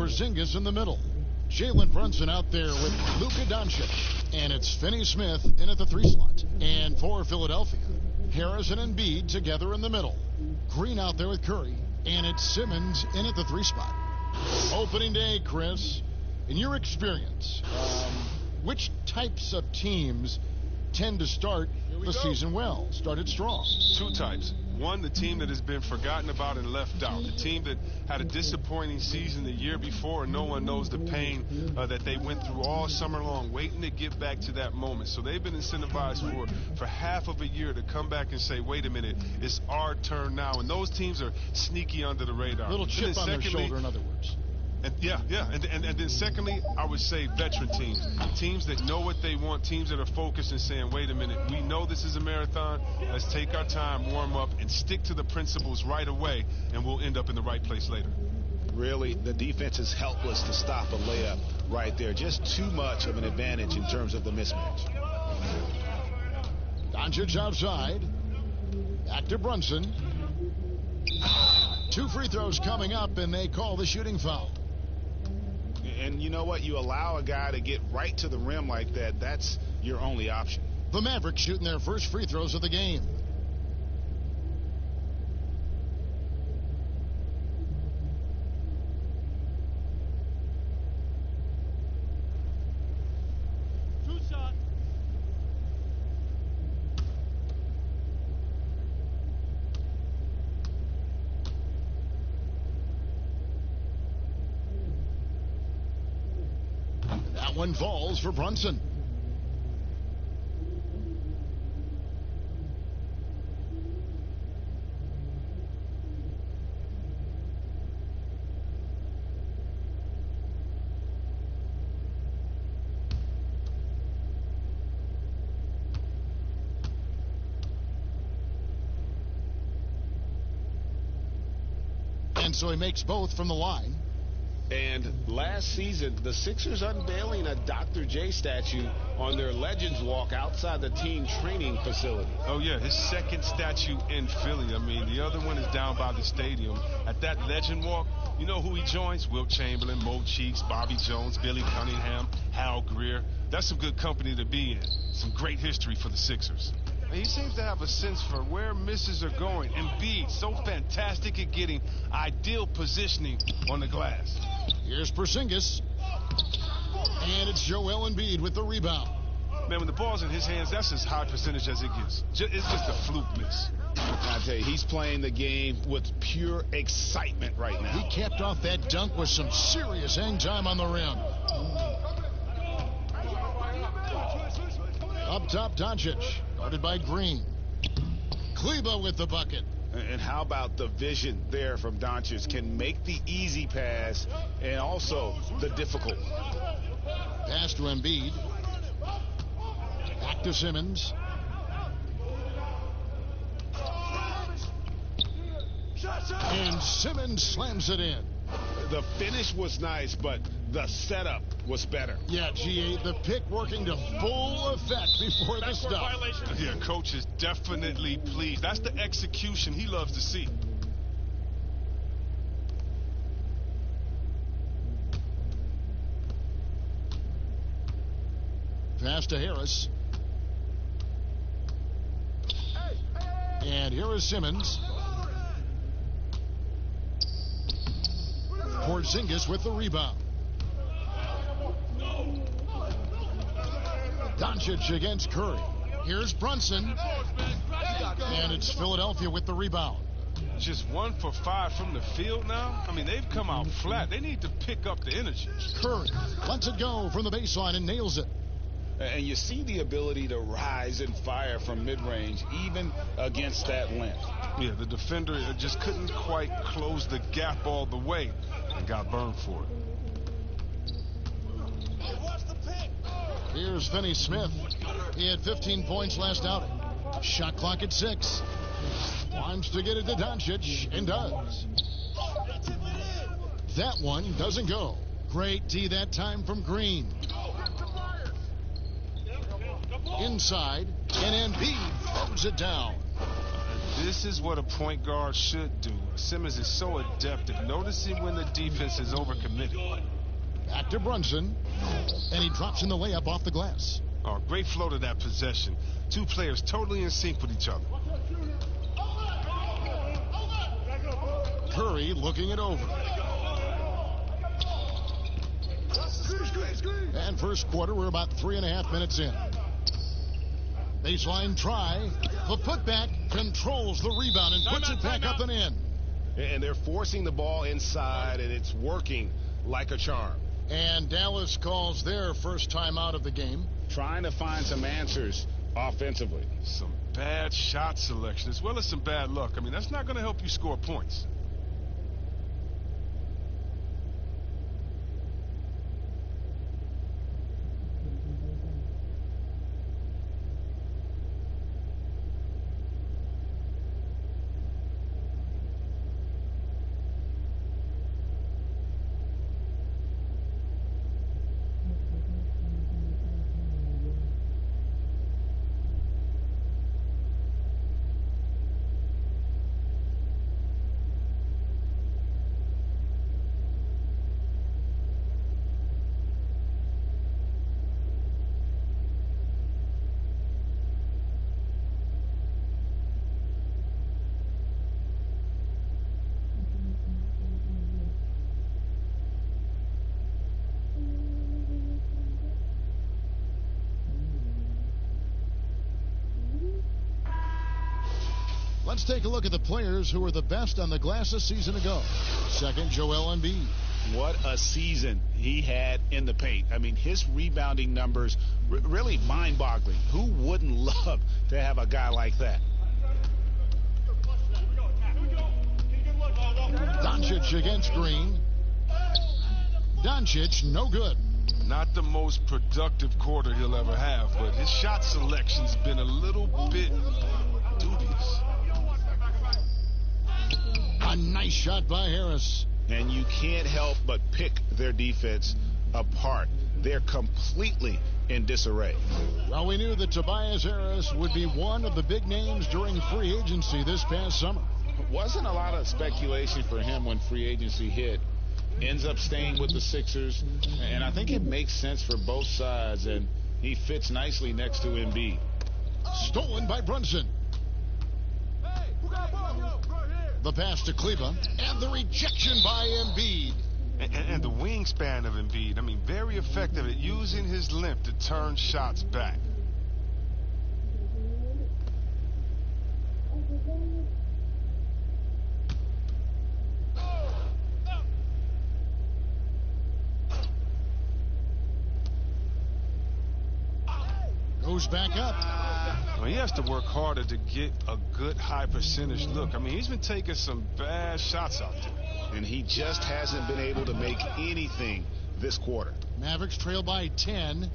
Porzingis in the middle. Jalen Brunson out there with Luka Doncic. And it's Finney Smith in at the 3 slot. And for Philadelphia, Harris and Embiid together in the middle. Green out there with Curry. And it's Simmons in at the 3 spot. Opening day, Chris, in your experience, which types of teams tend to start the season well, started strong? 2 types. One, the team that has been forgotten about and left out. The team that had a disappointing season the year before, and no one knows the pain that they went through all summer long, waiting to get back to that moment. So they've been incentivized for half of a year to come back and say, wait a minute, it's our turn now. And those teams are sneaky under the radar. Little chip on their shoulder, in other words. And and then secondly, I would say veteran teams that know what they want, teams that are focused and saying, wait a minute, we know this is a marathon, let's take our time, warm up, and stick to the principles right away, and we'll end up in the right place later. Really, the defense is helpless to stop a layup right there. Just too much of an advantage in terms of the mismatch. Doncic outside. Back to Brunson. 2 free throws coming up, and they call the shooting foul. And you know what? You allow a guy to get right to the rim like that, that's your only option. The Mavericks shooting their first free throws of the game. One falls for Brunson. And so he makes both from the line. And last season, the Sixers unveiling a Dr. J statue on their Legends Walk outside the team training facility. Oh, yeah, his second statue in Philly. I mean, the other one is down by the stadium. At that Legend Walk, you know who he joins? Wilt Chamberlain, Mo Cheeks, Bobby Jones, Billy Cunningham, Hal Greer. That's some good company to be in. Some great history for the Sixers. He seems to have a sense for where misses are going. Embiid, so fantastic at getting ideal positioning on the glass. Here's Porzingis. And it's Joel Embiid with the rebound. Man, when the ball's in his hands, that's as high percentage as it gets. It's just a fluke miss. I tell you, he's playing the game with pure excitement right now. He capped off that dunk with some serious hang time on the rim. Up top, Doncic, guarded by Green. Kleba with the bucket. And how about the vision there from Doncic? Can make the easy pass and also the difficult. Pass to Embiid. Back to Simmons. And Simmons slams it in. The finish was nice, but the setup was better. Yeah, G8, the pick working to full effect before the stop. Yeah, coach is definitely pleased. That's the execution he loves to see. Pass to Harris. And here is Simmons. Porzingis with the rebound. Doncic against Curry. Here's Brunson. And it's Philadelphia with the rebound. Just 1 for 5 from the field now. I mean, they've come out flat. They need to pick up the energy. Curry lets it go from the baseline and nails it. And you see the ability to rise and fire from mid-range, even against that length. Yeah, the defender just couldn't quite close the gap all the way and got burned for it. Here's Finney Smith. He had 15 points last outing. Shot clock at 6. Wants to get it to Doncic, and does. That one doesn't go. Great D that time from Green. Inside, and Embiid throws it down. This is what a point guard should do. Simmons is so adept at noticing when the defense is overcommitted. Back to Brunson, and he drops in the layup off the glass. Oh, great flow to that possession. Two players totally in sync with each other. Curry looking it over. And first quarter, we're about 3.5 minutes in. Baseline try. The putback controls the rebound and puts it back up and in. And they're forcing the ball inside, and it's working like a charm. And Dallas calls their first time out of the game. Trying to find some answers offensively. Some bad shot selection as well as some bad luck. I mean, that's not going to help you score points. Let's take a look at the players who were the best on the glass a season ago. Second, Joel Embiid. What a season he had in the paint. I mean, his rebounding numbers really mind-boggling. Who wouldn't love to have a guy like that? Doncic against Green. Doncic, no good. Not the most productive quarter he'll ever have, but his shot selection's been a little bit dubious. A nice shot by Harris. And you can't help but pick their defense apart. They're completely in disarray. Well, we knew that Tobias Harris would be one of the big names during free agency this past summer. Wasn't a lot of speculation for him when free agency hit. Ends up staying with the Sixers, and I think it makes sense for both sides, and he fits nicely next to Embiid. Stolen by Brunson. The pass to Kleba, and the rejection by Embiid. And the wingspan of Embiid, I mean, very effective at using his length to turn shots back. Goes back up. Well, he has to work harder to get a good high percentage look. I mean, he's been taking some bad shots out there. And he just hasn't been able to make anything this quarter. Mavericks trail by 10.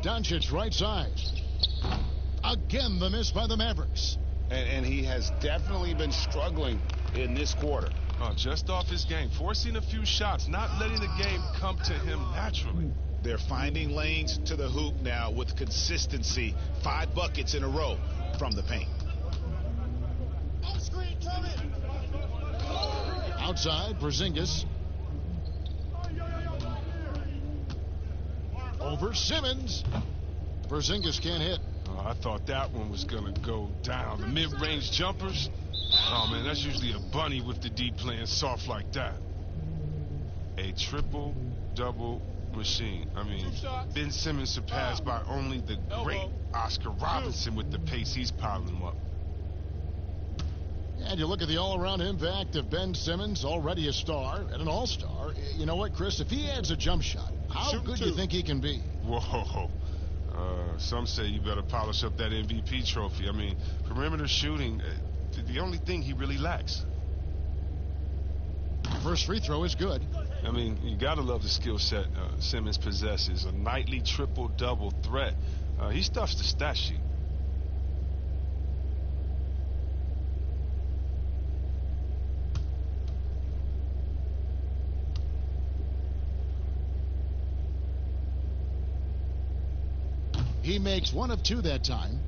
Doncic right side. Again, the miss by the Mavericks. And he has definitely been struggling in this quarter. Just off his game, forcing a few shots, not letting the game come to him naturally. They're finding lanes to the hoop now with consistency. 5 buckets in a row from the paint. Outside, Porzingis. Over Simmons. Porzingis can't hit. I thought that one was going to go down. The mid-range jumpers, oh, man, that's usually a bunny with the D playing soft like that. A triple-double machine. I mean, Ben Simmons surpassed by only the great Oscar Robertson with the pace he's piling them up. And you look at the all-around impact of Ben Simmons, already a star and an all-star. You know what, Chris? If he adds a jump shot, how good do you think he can be? Whoa. Some say you better polish up that MVP trophy. I mean, perimeter shooting, the only thing he really lacks. First free throw is good. I mean, you got to love the skill set Simmons possesses. A nightly triple-double threat. He stuffs the stat sheet. He makes 1 of 2 that time.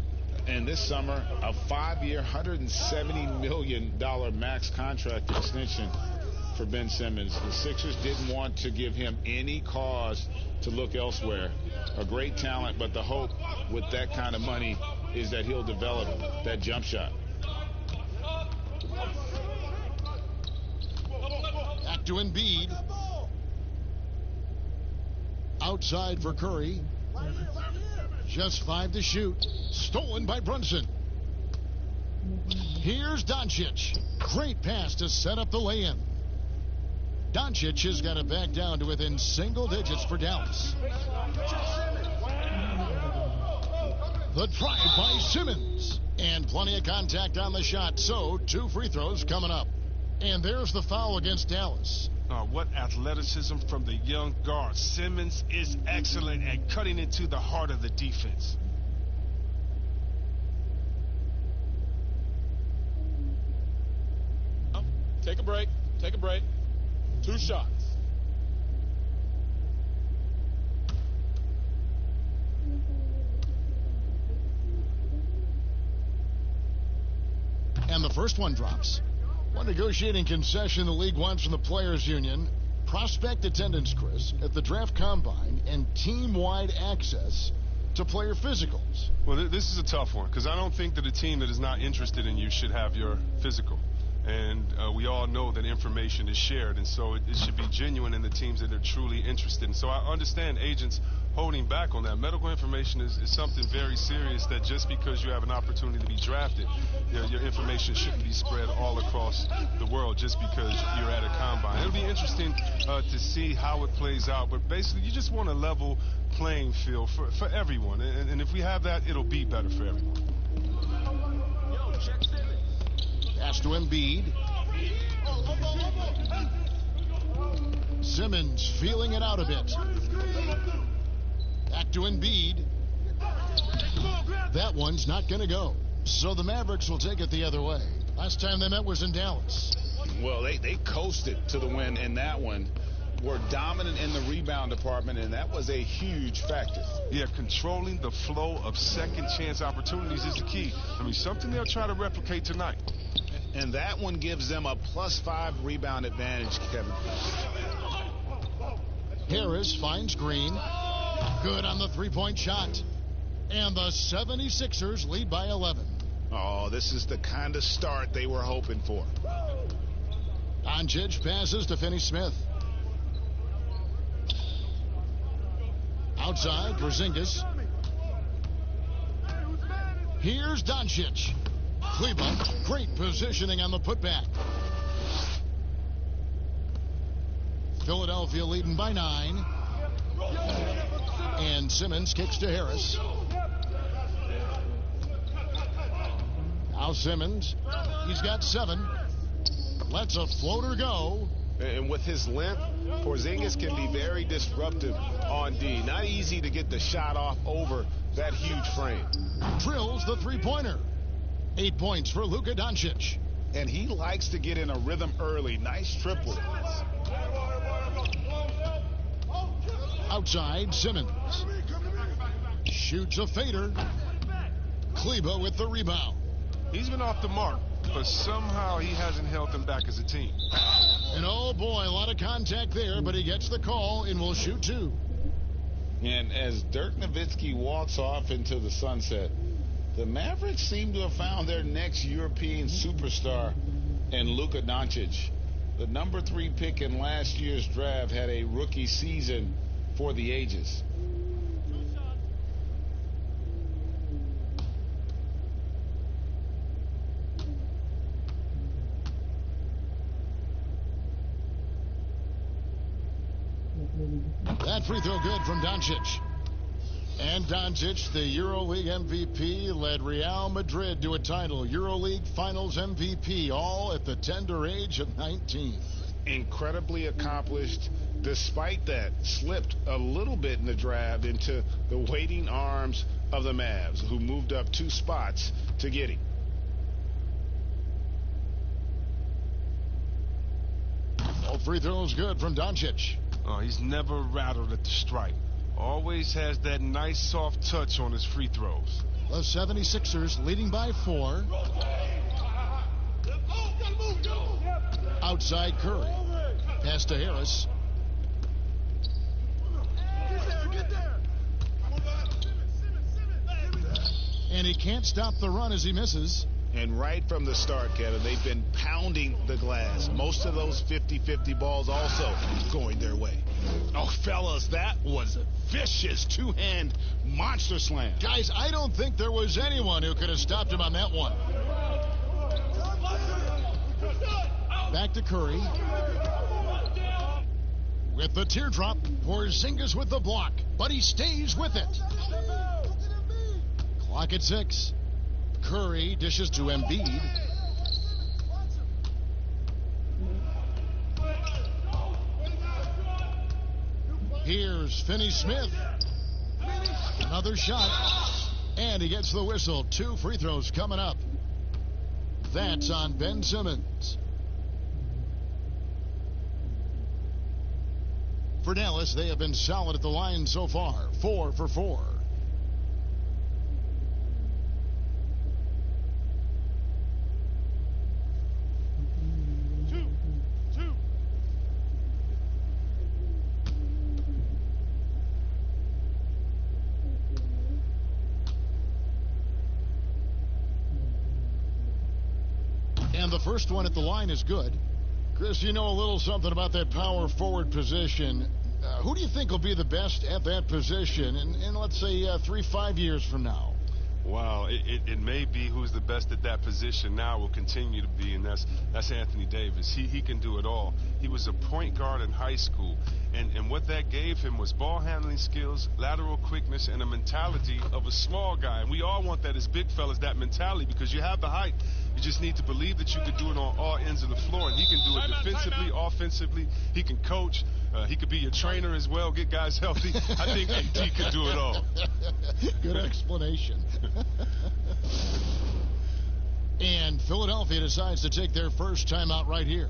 And this summer, a 5-year, $170 million max contract extension for Ben Simmons. The Sixers didn't want to give him any cause to look elsewhere. A great talent, but the hope with that kind of money is that he'll develop that jump shot. Back to Embiid. Outside for Curry. Just 5 to shoot. Stolen by Brunson. Here's Doncic. Great pass to set up the lay-in. Doncic has got it back down to within single digits for Dallas. The drive by Simmons. And plenty of contact on the shot, so 2 free throws coming up. And there's the foul against Dallas. What athleticism from the young guard. Simmons is excellent at cutting into the heart of the defense. Take a break. Take a break. 2 shots. And the first one drops. One negotiating concession the league wants from the Players Union: prospect attendance, Chris, at the draft combine and team-wide access to player physicals. Well, this is a tough one because I don't think that a team that is not interested in you should have your physical. And we all know that information is shared, and so it should be genuine in the teams that are truly interested. And so I understand agents holding back on that. Medical information is something very serious that just because you have an opportunity to be drafted, your information shouldn't be spread all across the world just because you're at a combine. It'll be interesting to see how it plays out, but basically you just want a level playing field for everyone. And if we have that, it'll be better for everyone. Pass to Embiid. Simmons feeling it out a bit. Back to Embiid. That one's not going to go. So the Mavericks will take it the other way. Last time they met was in Dallas. Well, they coasted to the win in that one. Were dominant in the rebound department, and that was a huge factor. Yeah, controlling the flow of second chance opportunities is the key. I mean, something they'll try to replicate tonight. And that one gives them a +5 rebound advantage, Kevin. Harris finds Green. Good on the three-point shot. And the 76ers lead by 11. Oh, this is the kind of start they were hoping for. Doncic passes to Finney-Smith. Outside, Porzingis. Here's Doncic. Kleber, great positioning on the putback. Philadelphia leading by 9. And Simmons kicks to Harris. Now Simmons, he's got 7. Lets a floater go. And with his length, Porzingis can be very disruptive on D. Not easy to get the shot off over that huge frame. Drills the three-pointer. 8 points for Luka Doncic. And he likes to get in a rhythm early. Nice triple. Outside, Simmons. Shoots a fader. Kleber with the rebound. He's been off the mark, but somehow he hasn't held them back as a team. And oh boy, a lot of contact there, but he gets the call and will shoot 2. And as Dirk Nowitzki walks off into the sunset, the Mavericks seem to have found their next European superstar in Luka Doncic. The number 3 pick in last year's draft had a rookie season for the ages. That free throw good from Doncic. And Doncic, the EuroLeague MVP, led Real Madrid to a title. EuroLeague Finals MVP, all at the tender age of 19. Incredibly accomplished. Despite that, slipped a little bit in the draft into the waiting arms of the Mavs, who moved up 2 spots to get him. All free throws good from Doncic. Oh, he's never rattled at the stripe. Always has that nice soft touch on his free throws. The 76ers leading by 4. Outside Curry. Pass to Harris. And he can't stop the run as he misses. And right from the start, Kevin, they've been pounding the glass. Most of those 50-50 balls also going their way. Oh, fellas, that was a vicious two-hand monster slam. Guys, I don't think there was anyone who could have stopped him on that one. Back to Curry. With the teardrop, Porzingis with the block, but he stays with it. Clock at 6. Curry dishes to Embiid. Here's Finney-Smith. Another shot. And he gets the whistle. 2 free throws coming up. That's on Ben Simmons. For Dallas, they have been solid at the line so far. 4 for 4. And the first one at the line is good. Chris, you know a little something about that power forward position. Who do you think will be the best at that position in let's say, 3-5 years from now? Wow, it may be who's the best at that position now will continue to be, and that's Anthony Davis. He can do it all. He was a point guard in high school, and what that gave him was ball handling skills, lateral quickness, and a mentality of a small guy. And we all want that as big fellas, that mentality, because you have the height. You just need to believe that you can do it on all ends of the floor, and he can do it defensively, offensively. He can coach. He could be your trainer as well, get guys healthy. I think AD could do it all. Good explanation. And Philadelphia decides to take their first timeout right here.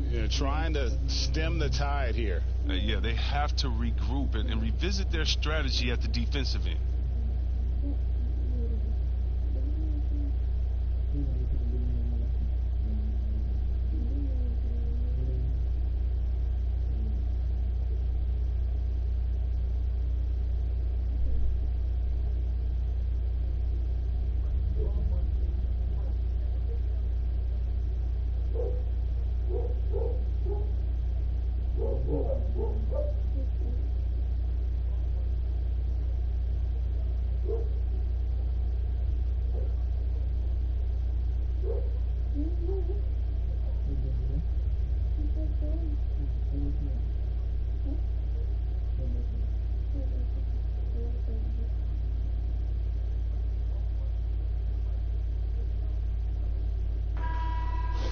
Yeah, trying to stem the tide here. Yeah, they have to regroup and revisit their strategy at the defensive end.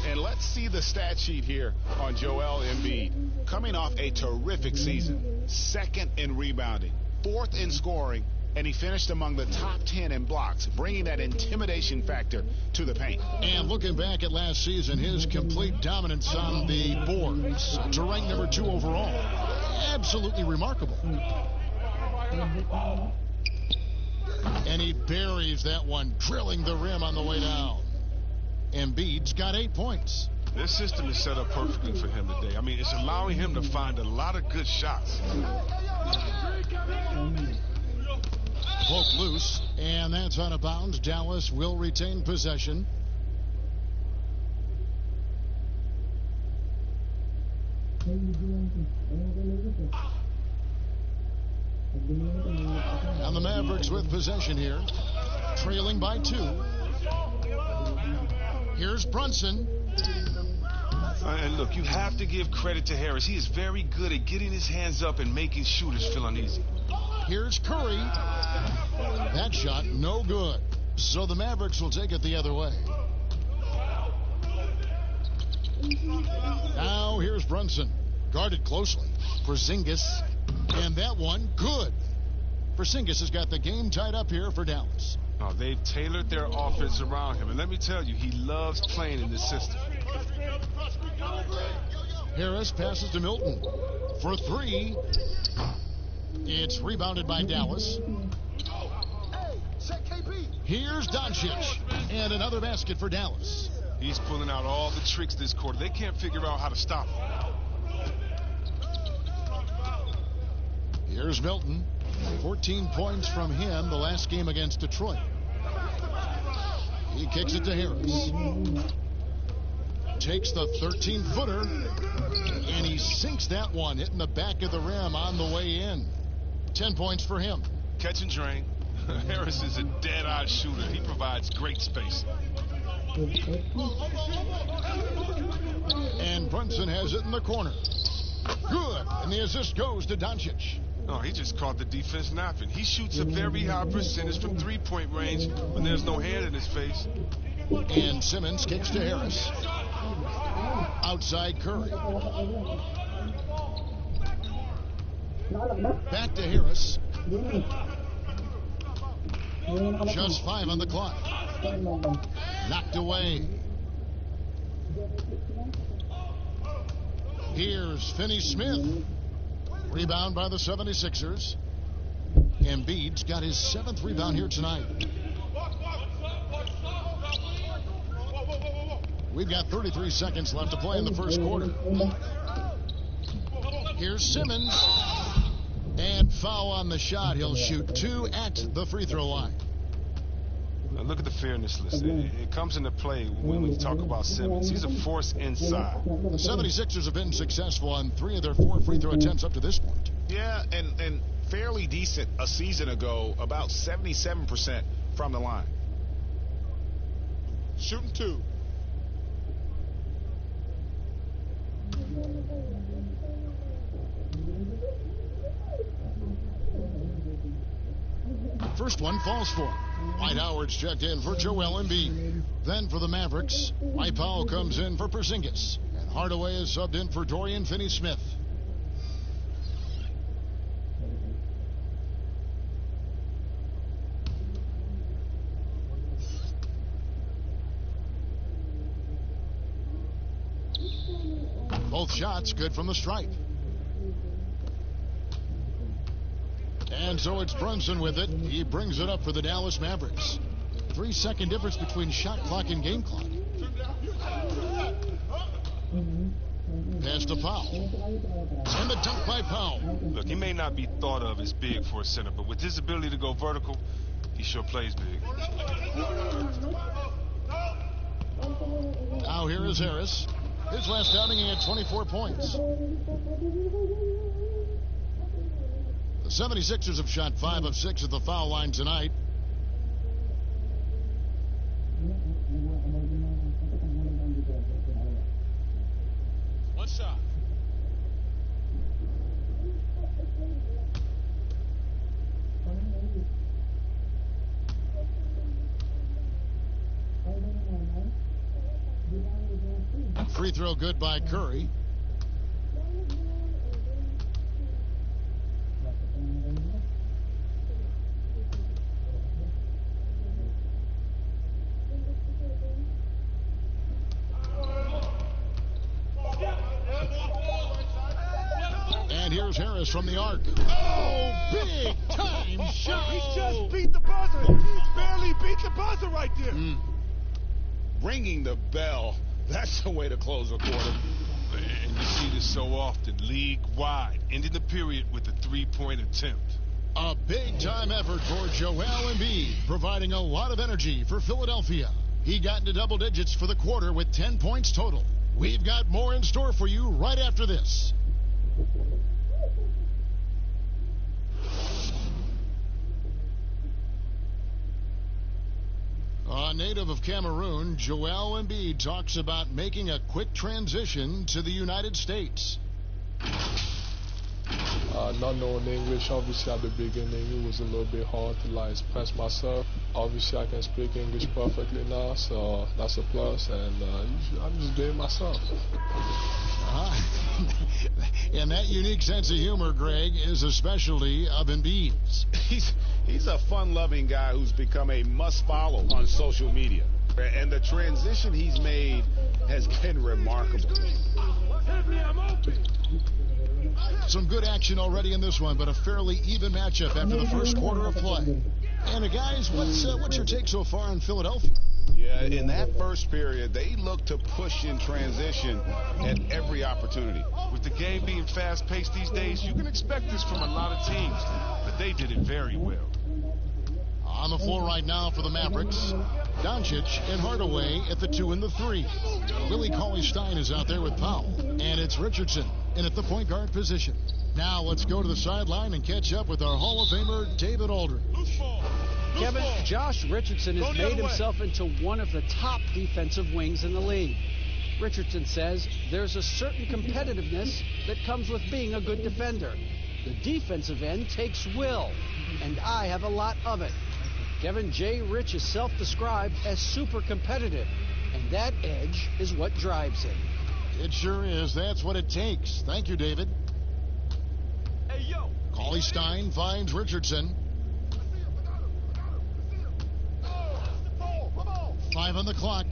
And let's see the stat sheet here on Joel Embiid. Coming off a terrific season, 2nd in rebounding, 4th in scoring, and he finished among the top 10 in blocks, bringing that intimidation factor to the paint. And looking back at last season, his complete dominance on the boards to rank number 2 overall. Absolutely remarkable. And he buries that one, drilling the rim on the way down. Embiid's got 8 points. This system is set up perfectly for him today. I mean, it's allowing him to find a lot of good shots. Poke loose, and that's out of bounds. Dallas will retain possession. And the Mavericks with possession here, trailing by 2. Here's Brunson. And look, you have to give credit to Harris. He is very good at getting his hands up and making shooters feel uneasy. Here's Curry. That shot, no good. So the Mavericks will take it the other way. Now here's Brunson. Guarded closely. Porzingis. And that one, good. Porzingis has got the game tied up here for Dallas. Oh, they've tailored their offense around him. And let me tell you, he loves playing in this system. Harris passes to Milton for 3. It's rebounded by Dallas. Here's Doncic. And another basket for Dallas. He's pulling out all the tricks this quarter. They can't figure out how to stop him. Here's Milton. 14 points from him the last game against Detroit. He kicks it to Harris. Takes the 13-footer, and he sinks that one, hitting the back of the rim on the way in. 10 points for him. Catch and drain. Harris is a dead-eye shooter. He provides great space. And Brunson has it in the corner. Good, and the assist goes to Doncic. Oh, he just caught the defense napping. He shoots a very high percentage from three-point range when there's no hand in his face. And Simmons kicks to Harris. Outside Curry. Back to Harris. Just 5 on the clock. Knocked away. Here's Finney-Smith. Rebound by the 76ers. Embiid's got his 7th rebound here tonight. We've got 33 seconds left to play in the first quarter. Here's Simmons. And foul on the shot. He'll shoot 2 at the free throw line. Now look at the fairness list. It comes into play when we talk about Simmons. He's a force inside. The 76ers have been successful on 3 of their 4 free throw attempts up to this point. Yeah, and fairly decent a season ago, about 77% from the line. Shooting 2. First one falls for him. Dwight Howard's checked in for Joel Embiid. Then for the Mavericks, Mike Powell comes in for Porzingis. And Hardaway is subbed in for Dorian Finney-Smith. Both shots good from the stripe. And so it's Brunson with it. He brings it up for the Dallas Mavericks. 3-second difference between shot clock and game clock. Pass to Powell. And the dunk by Powell. Look, he may not be thought of as big for a center, but with his ability to go vertical, he sure plays big. Now here is Harris. His last outing, he had 24 points. The 76ers have shot 5 of 6 at the foul line tonight. One shot. Free throw good by Curry. And here's Harris from the arc. Oh, big time shot. He just beat the buzzer. He barely beat the buzzer right there. Ringing the bell. That's the way to close a quarter. And you see this so often, league-wide, ending the period with a 3-point attempt. A big-time effort for Joel Embiid, providing a lot of energy for Philadelphia. He got into double digits for the quarter with 10 points total. We've got more in store for you right after this. A native of Cameroon, Joel Embiid talks about making a quick transition to the United States. Not knowing English, obviously at the beginning it was a little bit hard to express myself. Obviously I can speak English perfectly now, so that's a plus, and I'm just being myself. And that unique sense of humor, Greg, is a specialty of Embiid's. He's a fun-loving guy who's become a must-follow on social media. And the transition he's made has been remarkable. Some good action already in this one, but a fairly even matchup after the first quarter of play. And guys, what's your take so far on Philadelphia? Yeah, in that first period, they looked to push in transition at every opportunity. With the game being fast-paced these days, you can expect this from a lot of teams, but they did it very well. On the floor right now for the Mavericks, Doncic and Hardaway at the 2 and the 3. Willie Cauley-Stein is out there with Powell, and it's Richardson in at the point guard position. Now let's go to the sideline and catch up with our Hall of Famer, David Aldridge. Kevin, Josh Richardson has made himself into one of the top defensive wings in the league. Richardson says there's a certain competitiveness that comes with being a good defender. The defensive end takes will, and I have a lot of it. Kevin, J. Rich is self-described as super competitive, and that edge is what drives him. It sure is. That's what it takes. Thank you, David. Hey, yo. Cauley-Stein finds Richardson. 5 on the clock.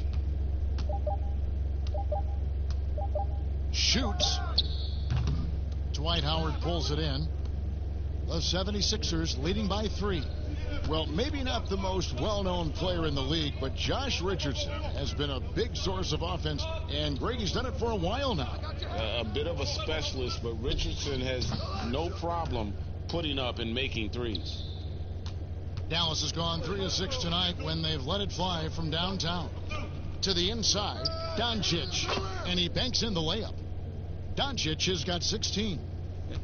Shoots. Dwight Howard pulls it in. The 76ers leading by 3. Well, maybe not the most well-known player in the league, but Josh Richardson has been a big source of offense, and Grady's done it for a while now. A bit of a specialist, but Richardson has no problem putting up and making threes. Dallas has gone 3 of 6 tonight when they've let it fly from downtown. To the inside, Doncic, and he banks in the layup. Doncic has got 16.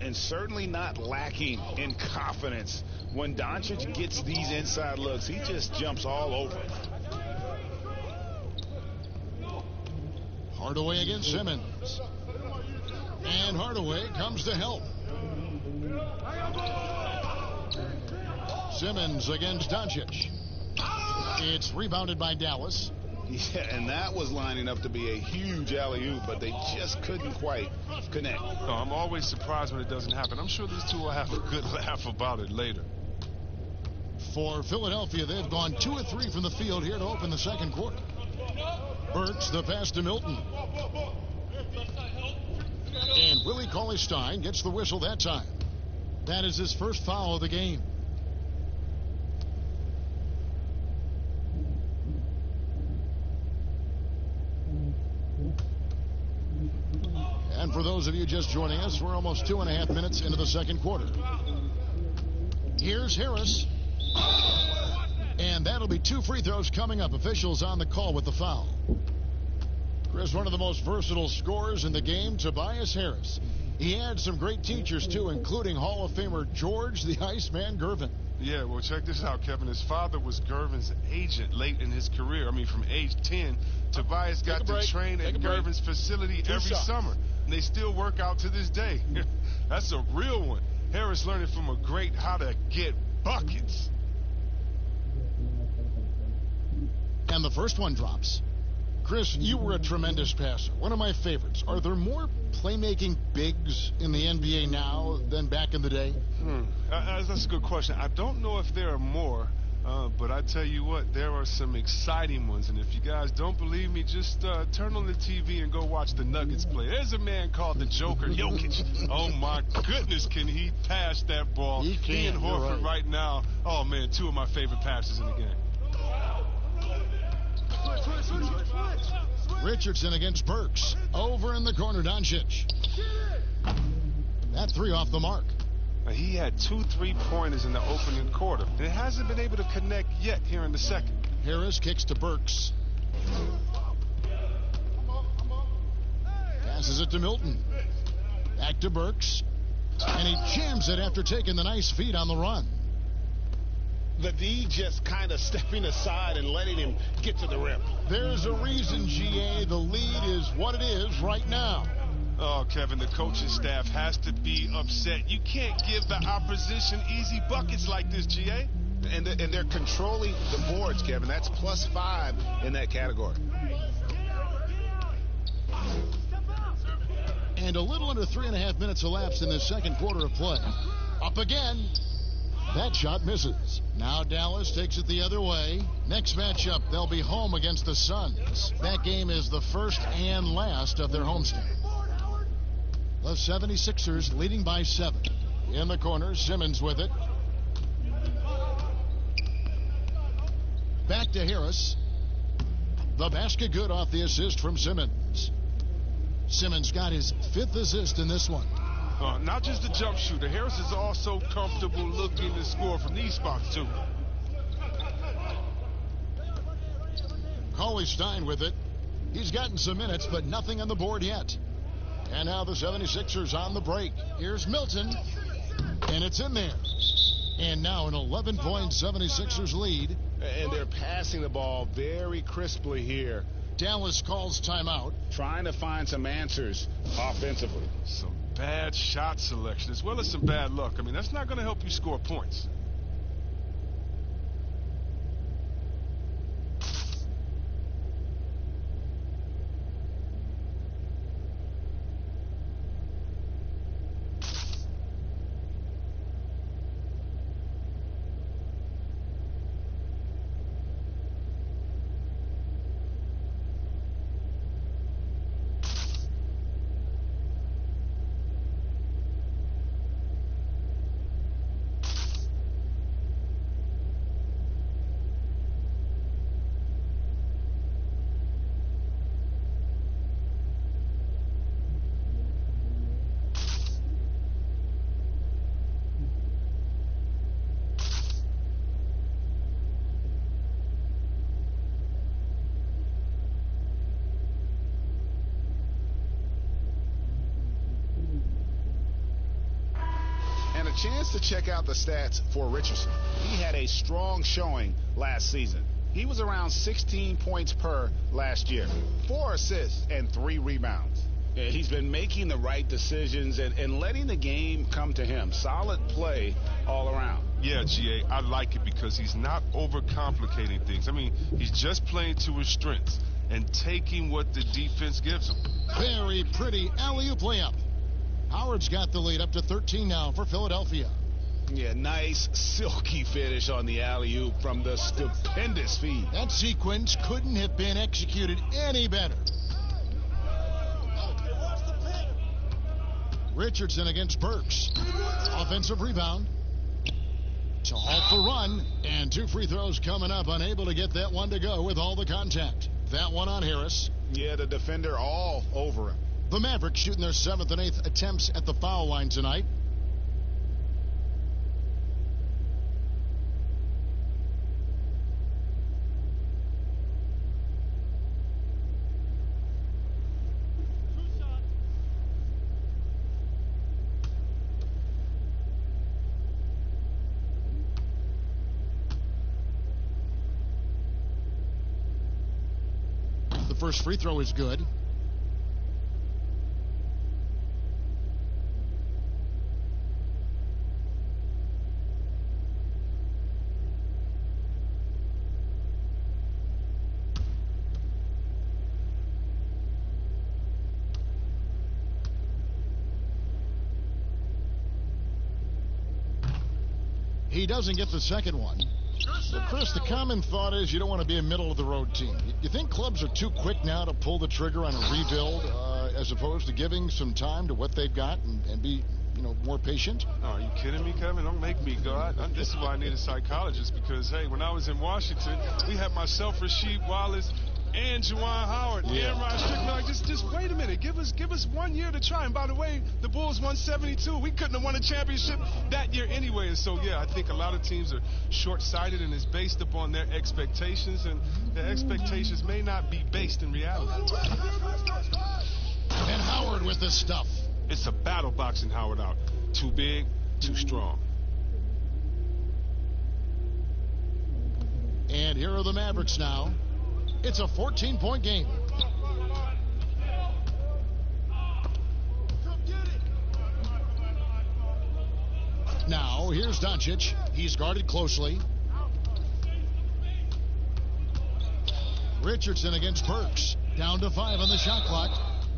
And certainly not lacking in confidence. When Doncic gets these inside looks, he just jumps all over. Hardaway against Simmons. And Hardaway comes to help. Simmons against Doncic. It's rebounded by Dallas. Yeah, and that was lining up to be a huge alley-oop, but they just couldn't quite connect. No, I'm always surprised when it doesn't happen. I'm sure these two will have a good laugh about it later. For Philadelphia, they've gone 2 of 3 from the field here to open the second quarter. Burks the pass to Milton. And Willie Cauley-Stein gets the whistle that time. That is his first foul of the game. And for those of you just joining us, we're almost 2.5 minutes into the second quarter. Here's Harris. And that'll be 2 free throws coming up. Officials on the call with the foul. Chris, one of the most versatile scorers in the game, Tobias Harris. He had some great teachers, too, including Hall of Famer George the Iceman Gervin. Yeah, well, check this out, Kevin. His father was Gervin's agent late in his career. I mean, from age 10, Tobias got to train at Gervin's facility every summer. And they still work out to this day. That's a real one. Harris learning from a great how to get buckets. And the first one drops. Chris, you were a tremendous passer. One of my favorites. Are there more playmaking bigs in the NBA now than back in the day? That's a good question. I don't know if there are more, but I tell you what, there are some exciting ones. And if you guys don't believe me, just turn on the TV and go watch the Nuggets play. There's a man called the Joker, Jokic. Oh, my goodness, can he pass that ball? He and Horford right now, oh, man, 2 of my favorite passes in the game. Richardson against Burks. Over in the corner, Doncic. That 3 off the mark. He had 2 3-pointers in the opening quarter, and it hasn't been able to connect yet here in the second. Harris kicks to Burks. Passes it to Milton. Back to Burks. And he jams it after taking the nice feed on the run. The D just kind of stepping aside and letting him get to the rim. There's a reason, GA. The lead is what it is right now. Oh, Kevin, the coaching staff has to be upset. You can't give the opposition easy buckets like this, GA. And they're controlling the boards, Kevin. That's +5 in that category. And a little under 3.5 minutes elapsed in this second quarter of play. Up again. That shot misses. Now Dallas takes it the other way. Next matchup, they'll be home against the Suns. That game is the first and last of their homestand. The 76ers leading by 7. In the corner, Simmons with it. Back to Harris. The basket good off the assist from Simmons. Simmons got his 5th assist in this one. Not just the jump shooter. Harris is also comfortable looking to score from these spots, too. Cauley Stein with it. He's gotten some minutes, but nothing on the board yet. And now the 76ers on the break. Here's Milton, and it's in there. And now an 11-point 76ers lead. And they're passing the ball very crisply here. Dallas calls timeout. Trying to find some answers offensively. Some bad shot selection as well as some bad luck. I mean, that's not going to help you score points. Chance to check out the stats for Richardson. He had a strong showing last season. He was around 16 points per last year, 4 assists and 3 rebounds. He's been making the right decisions and letting the game come to him. Solid play all around. Yeah, GA, I like it because he's not overcomplicating things. I mean, he's just playing to his strengths and taking what the defense gives him. Very pretty alley-oop layup. Howard's got the lead up to 13 now for Philadelphia. Yeah, nice silky finish on the alley-oop from the stupendous feed. That sequence couldn't have been executed any better. Richardson against Burks. Offensive rebound. It's a halt for run, and 2 free throws coming up. Unable to get that one to go with all the contact. That one on Harris. Yeah, the defender all over him. The Mavericks shooting their 7th and 8th attempts at the foul line tonight. The first free throw is good. He doesn't get the second one. But Chris, the common thought is you don't want to be a middle-of-the-road team. You think clubs are too quick now to pull the trigger on a rebuild as opposed to giving some time to what they've got and be, more patient? Oh, are you kidding me, Kevin? Don't make me go. This is why I need a psychologist because, hey, when I was in Washington, we had myself, Rasheed Wallace, and Juwan Howard, and Ryan Strickland. Like, just wait a minute. Give us 1 year to try. And by the way, the Bulls won 72. We couldn't have won a championship that year anyway. And so, yeah, I think a lot of teams are short-sighted and it's based upon their expectations, and their expectations may not be based in reality. And Howard with the stuff. It's a battle boxing Howard out. Too big, too strong. And here are the Mavericks now. It's a 14-point game. Now, here's Doncic. He's guarded closely. Richardson against Burks. Down to 5 on the shot clock.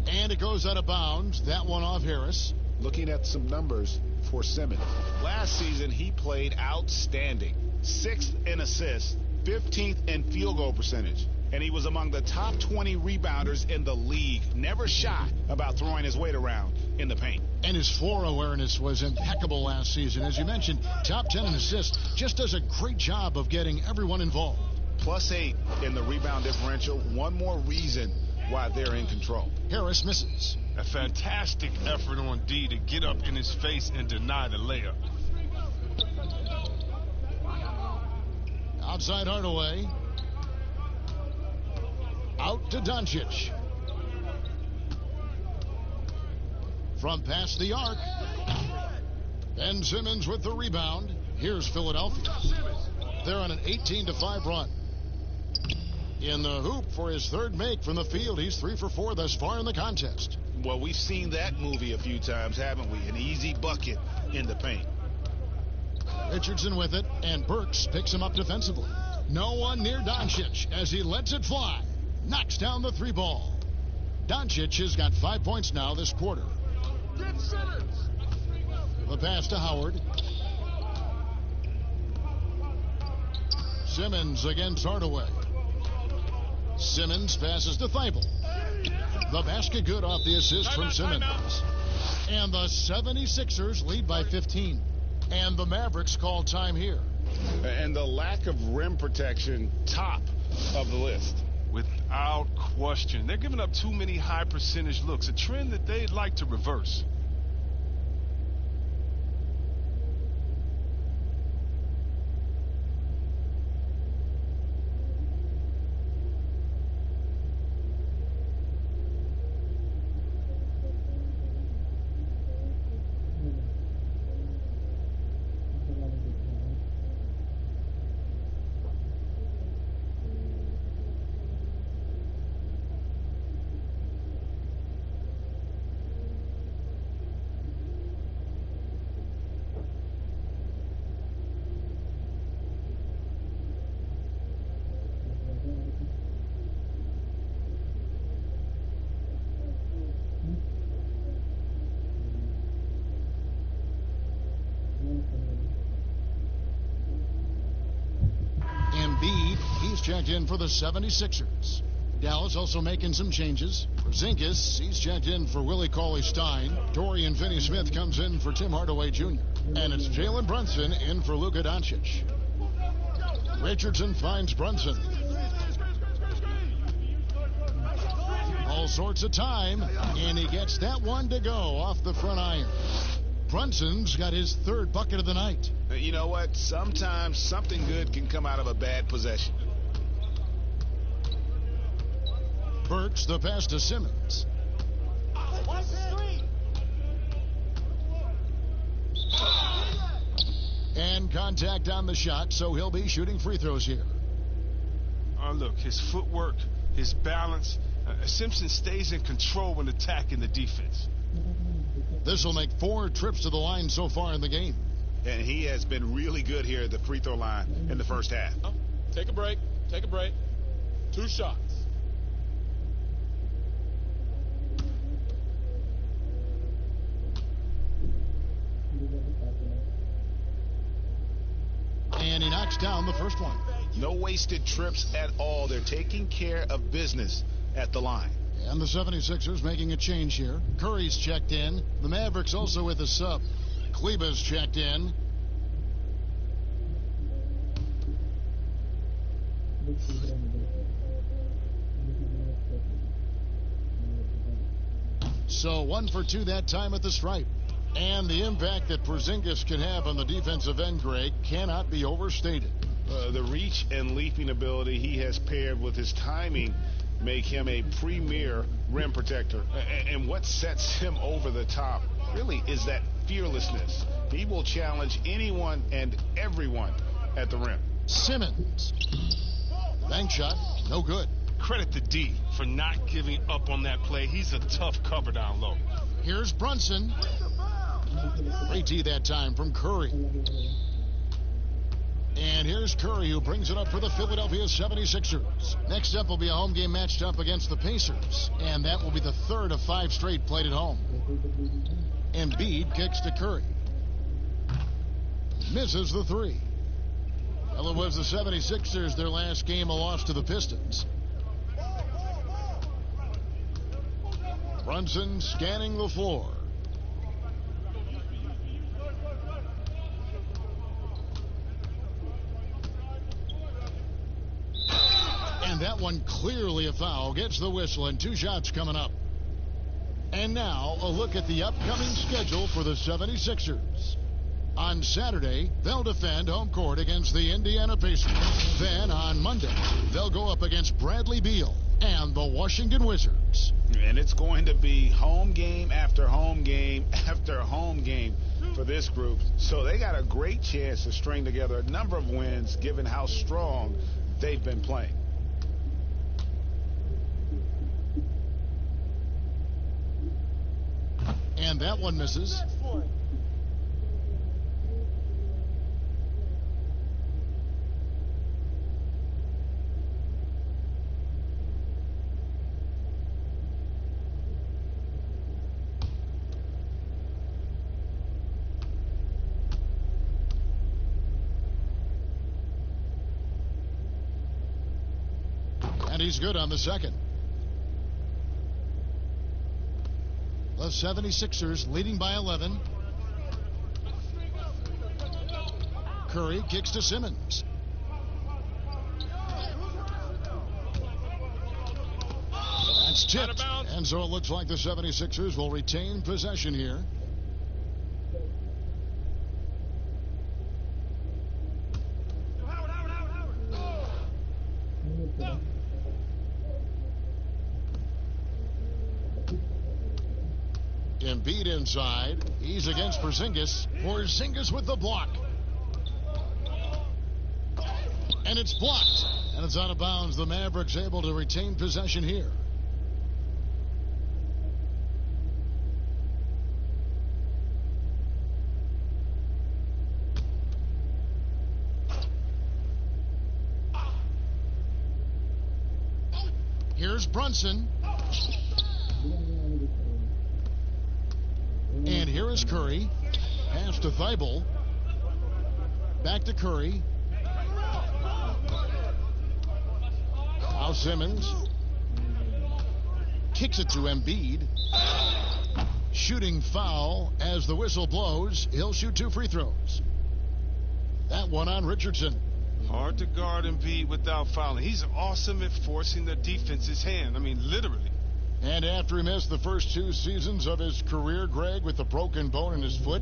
And it goes out of bounds. That one off Harris. Looking at some numbers for Simmons. Last season, he played outstanding. 6th in assists, 15th in field goal percentage. And he was among the top 20 rebounders in the league. Never shy about throwing his weight around in the paint. And his floor awareness was impeccable last season. As you mentioned, top 10 in assists. Just does a great job of getting everyone involved. +8 in the rebound differential. One more reason why they're in control. Harris misses. A fantastic effort on D to get up in his face and deny the layup. Outside Hardaway. Out to Doncic. From past the arc. Ben Simmons with the rebound. Here's Philadelphia. They're on an 18-5 run. In the hoop for his third make from the field. He's 3 for 4 thus far in the contest. Well, we've seen that movie a few times, haven't we? An easy bucket in the paint. Richardson with it, and Burks picks him up defensively. No one near Doncic as he lets it fly. Knocks down the 3 ball. Doncic has got 5 points now this quarter. The pass to Howard. Simmons against Hardaway. Simmons passes to Thibault. The basket good off the assist from Simmons. And the 76ers lead by 15. And the Mavericks call time here. And the lack of rim protection, top of the list. Without question. They're giving up too many high percentage looks, a trend that they'd like to reverse. He's checked in for the 76ers. Dallas also making some changes. Porzingis, he's checked in for Willie Cauley-Stein. Dorian Finney-Smith comes in for Tim Hardaway Jr. And it's Jalen Brunson in for Luka Doncic. Richardson finds Brunson. All sorts of time, and he gets that one to go off the front iron. Brunson's got his third bucket of the night. You know what? Sometimes something good can come out of a bad possession. Burks the pass to Simmons. And contact on the shot, so he'll be shooting free throws here. Look, his footwork, his balance. Simpson stays in control when attacking the defense. This will make 4 trips to the line so far in the game. And he has been really good here at the free throw line in the first half. Take a break. Take a break. 2 shots. And he knocks down the first one. No wasted trips at all. They're taking care of business at the line. And the 76ers making a change here. Curry's checked in. The Mavericks also with a sub. Kleba's checked in. So 1 for 2 that time at the stripe. And the impact that Porzingis can have on the defensive end, Greg, cannot be overstated. The reach and leaping ability he has paired with his timing make him a premier rim protector. And what sets him over the top really is that fearlessness. He will challenge anyone and everyone at the rim. Simmons. Bank shot, no good. Credit to D for not giving up on that play. He's a tough cover down low. Here's Brunson. Great D that time from Curry. And here's Curry, who brings it up for the Philadelphia 76ers. Next up will be a home game matched up against the Pacers. And that will be the 3rd of 5 straight played at home. Embiid kicks to Curry. Misses the 3. Well, it was the 76ers, their last game, a loss to the Pistons. Brunson scanning the floor. that one clearly a foul. Gets the whistle, and 2 shots coming up. And now a look at the upcoming schedule for the 76ers. On Saturday, they'll defend home court against the Indiana Pacers. Then on Monday, they'll go up against Bradley Beal and the Washington Wizards. And it's going to be home game after home game after home game for this group. So they got a great chance to string together a number of wins given how strong they've been playing. And that one misses. And he's good on the second. The 76ers leading by 11. Curry kicks to Simmons. That's tipped. And so it looks like the 76ers will retain possession here. Embiid inside. He's against Porzingis. Porzingis with the block. And it's blocked. And it's out of bounds. The Mavericks able to retain possession here. Here's Brunson. And here is Curry. Pass to Thibault. Back to Curry. Now Simmons. Kicks it to Embiid. Shooting foul as the whistle blows. He'll shoot 2 free throws. That one on Richardson. Hard to guard Embiid without fouling. He's awesome at forcing the defense's hand. I mean, literally. And after he missed the first 2 seasons of his career, Greg, with a broken bone in his foot,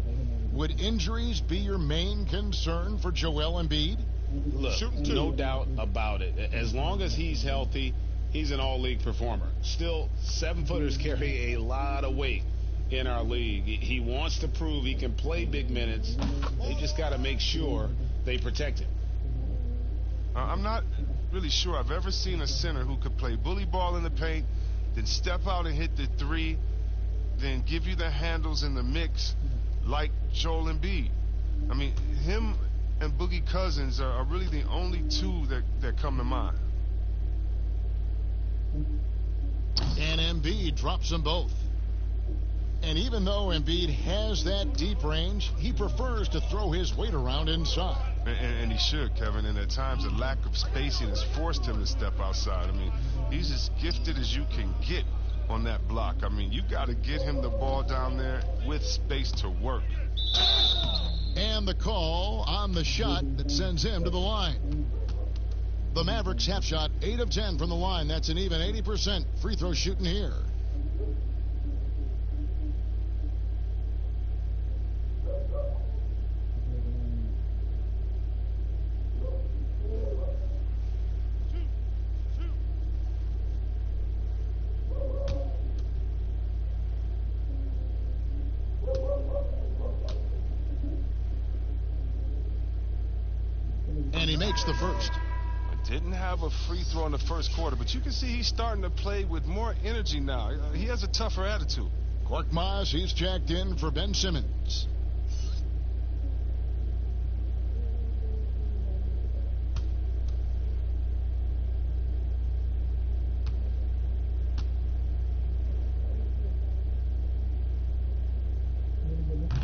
would injuries be your main concern for Joel Embiid? Look, no doubt about it. As long as he's healthy, he's an all-league performer. Still, 7-footers carry a lot of weight in our league. He wants to prove he can play big minutes. They just got to make sure they protect him. I'm not really sure I've ever seen a center who could play bully ball in the paint, then step out and hit the 3, then give you the handles in the mix like Joel Embiid. I mean, him and Boogie Cousins are really the only 2 that come to mind. And Embiid drops them both. And even though Embiid has that deep range, he prefers to throw his weight around inside. And he should, Kevin. And at times, the lack of spacing has forced him to step outside. I mean, he's as gifted as you can get on that block. I mean, you got to get him the ball down there with space to work. And the call on the shot that sends him to the line. The Mavericks half shot 8 of 10 from the line. That's an even 80% free throw shooting here. And he makes the first. Didn't have a free throw in the first quarter, but you can see he's starting to play with more energy now. He has a tougher attitude. Korkmaz, he's checked in for Ben Simmons.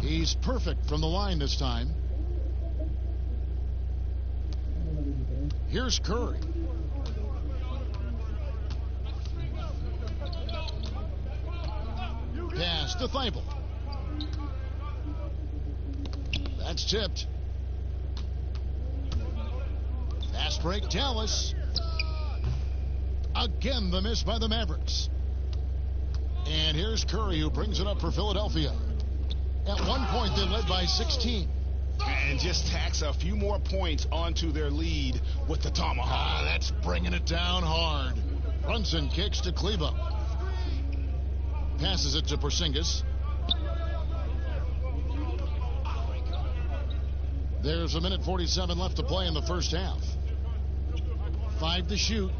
He's perfect from the line this time. Here's Curry. Pass to Thibault. That's tipped. Fast break, Dallas. Again, the miss by the Mavericks. And here's Curry, who brings it up for Philadelphia. At one point, they led by 16. And just tacks a few more points onto their lead with the tomahawk. That's bringing it down hard. Brunson kicks to Kleba. Passes it to Porzingis. There's a minute 47 left to play in the first half. 5 to shoot.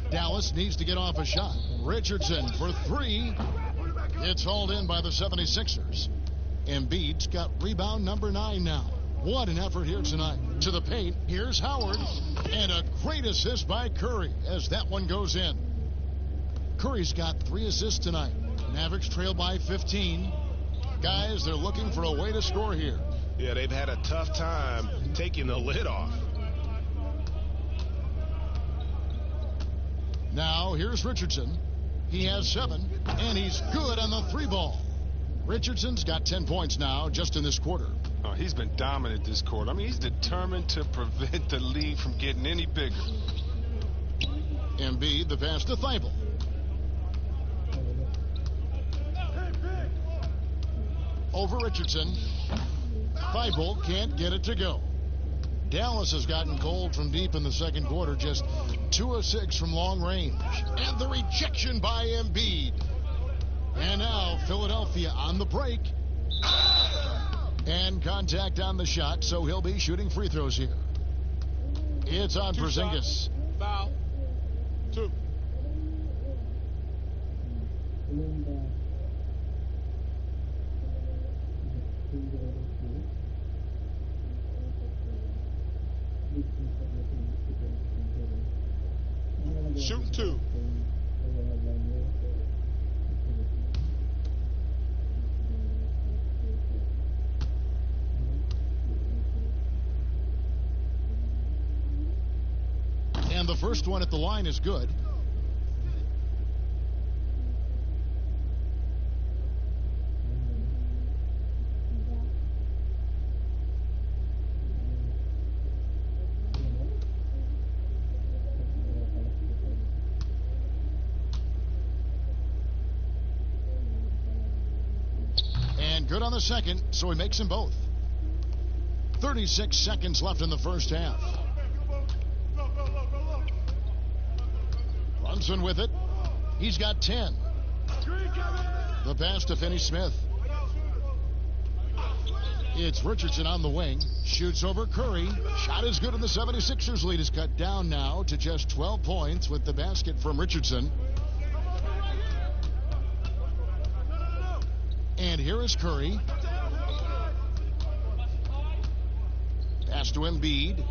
Dallas needs to get off a shot. Richardson for 3. It's hauled in by the 76ers. Embiid's got rebound number 9 now. What an effort here tonight. To the paint, here's Howard. And a great assist by Curry as that one goes in. Curry's got 3 assists tonight. Mavericks trail by 15. Guys, they're looking for a way to score here. Yeah, they've had a tough time taking the lid off. Now, here's Richardson. He has 7, and he's good on the 3 ball. Richardson's got 10 points now just in this quarter. Oh, he's been dominant this quarter. I mean, he's determined to prevent the lead from getting any bigger. Embiid, the pass to Thibault. Over Richardson. Thibault can't get it to go. Dallas has gotten cold from deep in the second quarter, just 2 of 6 from long range. And the rejection by Embiid. And now Philadelphia on the break. And contact on the shot, so he'll be shooting free throws here. It's on Porzingis. Foul. 2. Shooting 2. And the first one at the line is good. And good on the second, so he makes them both. 36 seconds left in the first half. Brunson with it. He's got 10. The pass to Finney-Smith. It's Richardson on the wing. Shoots over Curry. Shot is good, and the 76ers lead is cut down now to just 12 points with the basket from Richardson. And here is Curry. Pass to Embiid.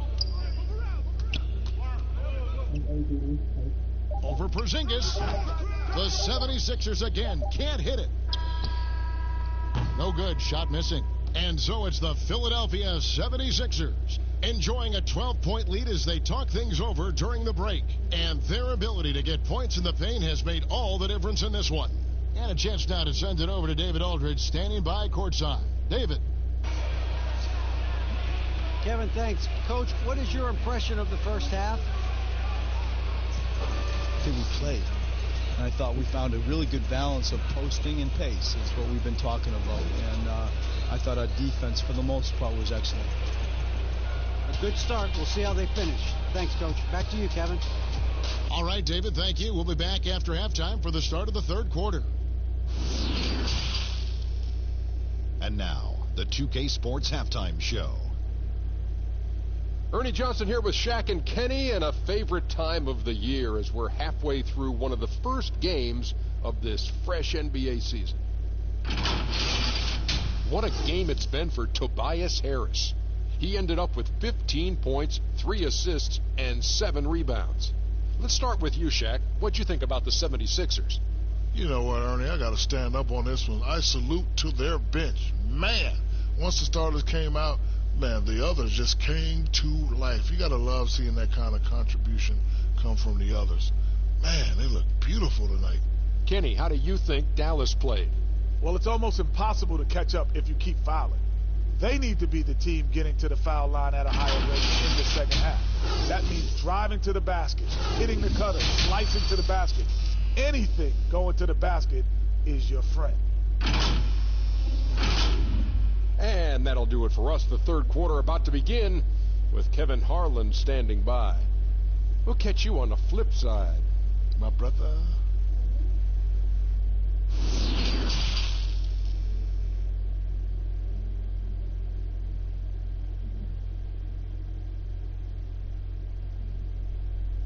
Over Porzingis. The 76ers again can't hit it. No good. Shot missing. And so it's the Philadelphia 76ers enjoying a 12-point lead as they talk things over during the break. And their ability to get points in the paint has made all the difference in this one. And a chance now to send it over to David Aldridge, standing by courtside. David. Kevin, thanks. Coach, what is your impression of the first half? I think we played. And I thought we found a really good balance of posting and pace. That's what we've been talking about. And I thought our defense, for the most part, was excellent. A good start. We'll see how they finish. Thanks, Coach. Back to you, Kevin. All right, David, thank you. We'll be back after halftime for the start of the third quarter. And now, the 2K Sports Halftime Show. Ernie Johnson here with Shaq and Kenny, and a favorite time of the year as we're halfway through one of the first games of this fresh NBA season. What a game it's been for Tobias Harris. He ended up with 15 points, 3 assists, and 7 rebounds. Let's start with you, Shaq. What'd you think about the 76ers? You know what, Ernie, I got to stand up on this one. I salute to their bench. Man, once the starters came out, man, the others just came to life. You got to love seeing that kind of contribution come from the others. Man, they look beautiful tonight. Kenny, how do you think Dallas played? Well, it's almost impossible to catch up if you keep fouling. They need to be the team getting to the foul line at a higher rate in the second half. That means driving to the basket, hitting the cutter, slicing to the basket. Anything going to the basket is your friend. And that'll do it for us. The third quarter about to begin with Kevin Harlan standing by. We'll catch you on the flip side, my brother.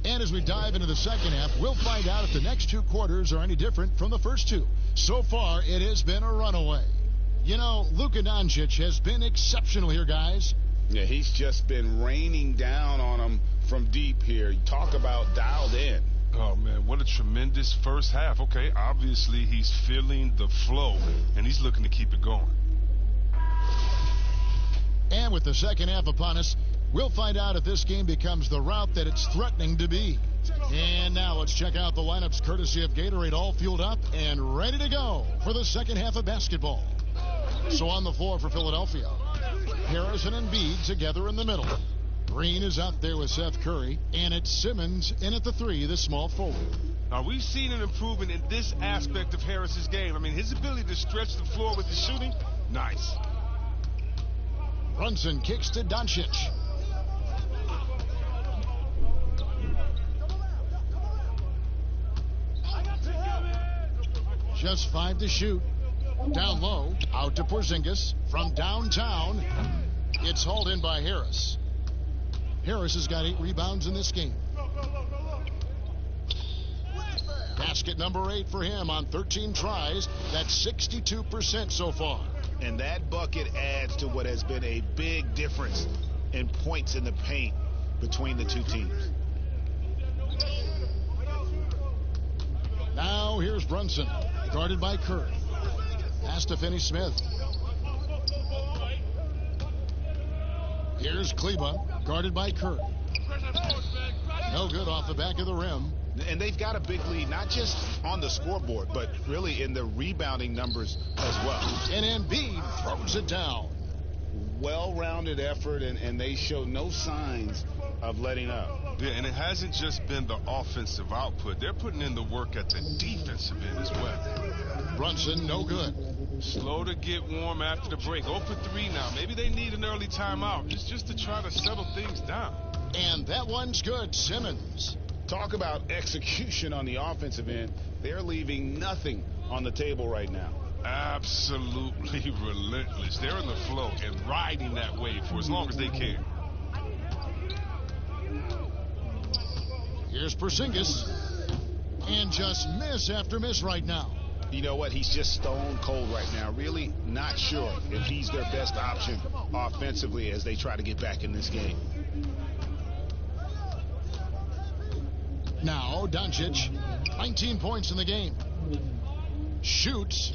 And as we dive into the second half, we'll find out if the next two quarters are any different from the first two. So far, it has been a runaway. You know, Luka Doncic has been exceptional here, guys. Yeah, he's just been raining down on them from deep here. You talk about dialed in. Oh, man, what a tremendous first half. Okay, obviously he's feeling the flow, and he's looking to keep it going. And with the second half upon us, we'll find out if this game becomes the route that it's threatening to be. And now let's check out the lineups courtesy of Gatorade, all fueled up and ready to go for the second half of basketball. So on the floor for Philadelphia, Harris and Embiid together in the middle. Green is out there with Seth Curry, and it's Simmons in at the three, the small forward. Now, we've seen an improvement in this aspect of Harris's game. I mean, his ability to stretch the floor with his shooting, nice. Brunson kicks to Doncic. Just 5 to shoot. Down low, out to Porzingis. From downtown, it's hauled in by Harris. Harris has got 8 rebounds in this game. Basket number 8 for him on 13 tries. That's 62% so far. And that bucket adds to what has been a big difference in points in the paint between the two teams. Now here's Brunson, guarded by Curry. Pass to Finney-Smith. Here's Kleba, guarded by Curry. No good off the back of the rim. And they've got a big lead, not just on the scoreboard, but really in the rebounding numbers as well. And Embiid throws it down. Well-rounded effort, and they show no signs of letting up. Yeah, and it hasn't just been the offensive output. They're putting in the work at the defensive end as well. Brunson, no good. Slow to get warm after the break. 0 for 3 now. Maybe they need an early timeout just to try to settle things down. And that one's good. Simmons. Talk about execution on the offensive end. They're leaving nothing on the table right now. Absolutely relentless. They're in the flow and riding that wave for as long as they can. Here's Porzingis. And just miss after miss right now. You know what? He's just stone cold right now. Really not sure if he's their best option offensively as they try to get back in this game. Now, Doncic, 19 points in the game. Shoots.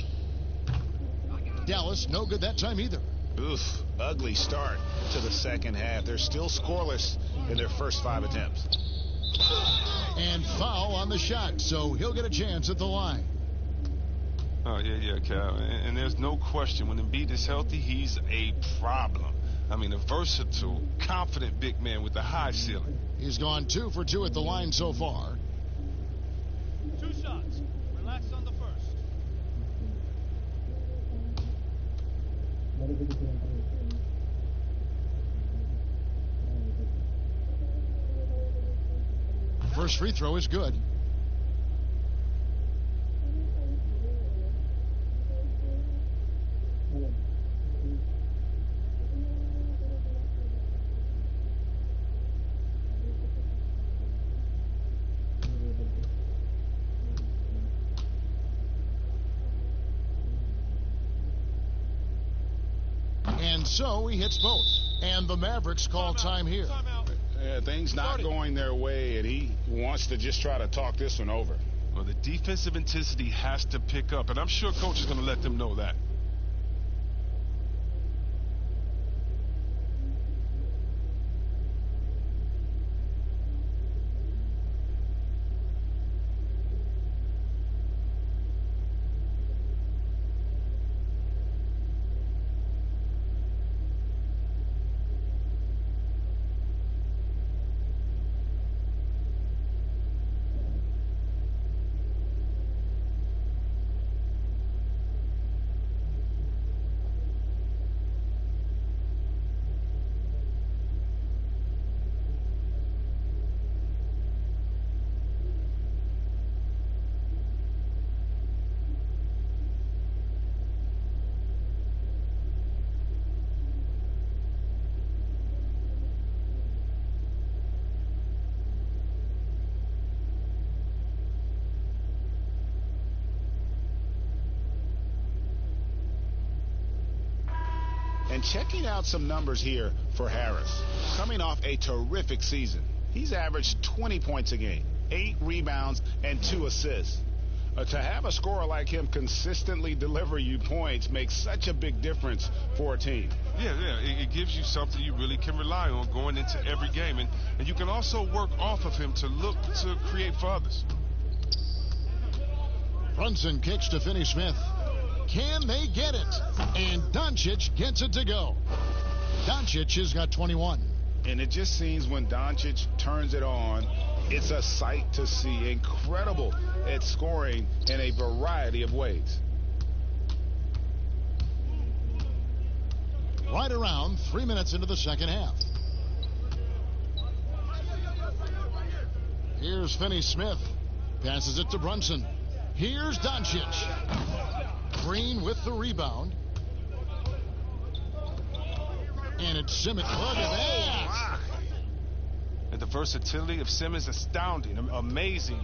Dallas, no good that time either. Oof, ugly start to the second half. They're still scoreless in their first 5 attempts. And foul on the shot, so he'll get a chance at the line. Oh, yeah, Cal. And there's no question, when Embiid is healthy, he's a problem. I mean, a versatile, confident big man with a high ceiling. He's gone 2 for 2 at the line so far. 2 shots. Relax on the first. First free throw is good. And so he hits both. And the Mavericks call time here. Things not going their way, and he wants to just try to talk this one over. Well, the defensive intensity has to pick up, and I'm sure coach is going to let them know that. And checking out some numbers here for Harris. Coming off a terrific season, he's averaged 20 points a game, 8 rebounds, and 2 assists. To have a scorer like him consistently deliver you points makes such a big difference for a team. Yeah, it gives you something you really can rely on going into every game. And you can also work off of him to look to create for others. Brunson kicks to Finney-Smith. Can they get it? And Doncic gets it to go. Doncic has got 21. And it just seems when Doncic turns it on, it's a sight to see. Incredible at scoring in a variety of ways. Right around 3 minutes into the second half. Here's Finney-Smith. Passes it to Brunson. Here's Doncic. Green with the rebound. And it's Simmons. Look at that. And the versatility of Simmons, astounding, amazing,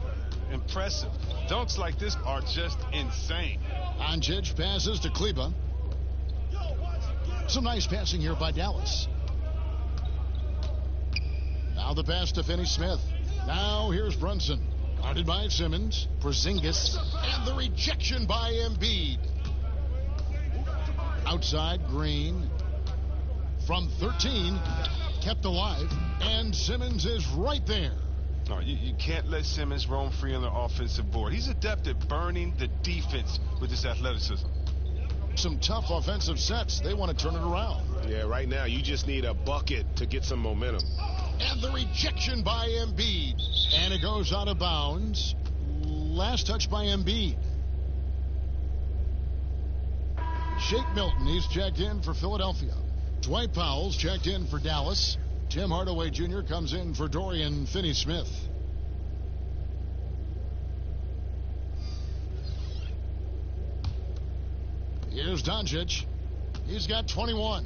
impressive. Dunks like this are just insane. Doncic passes to Kleba. Some nice passing here by Dallas. Now the pass to Finney-Smith. Now here's Brunson. Guarded by Simmons. Porzingis. And the rejection by Embiid. Outside, Green. From 13. Kept alive. And Simmons is right there. No, you can't let Simmons roam free on the offensive board. He's adept at burning the defense with his athleticism. Some tough offensive sets. They want to turn it around. Yeah, right now you just need a bucket to get some momentum. And the rejection by Embiid. And it goes out of bounds. Last touch by Embiid. Shake Milton, he's checked in for Philadelphia. Dwight Powell's checked in for Dallas. Tim Hardaway Jr. comes in for Dorian Finney-Smith. Here's Doncic. He's got 21.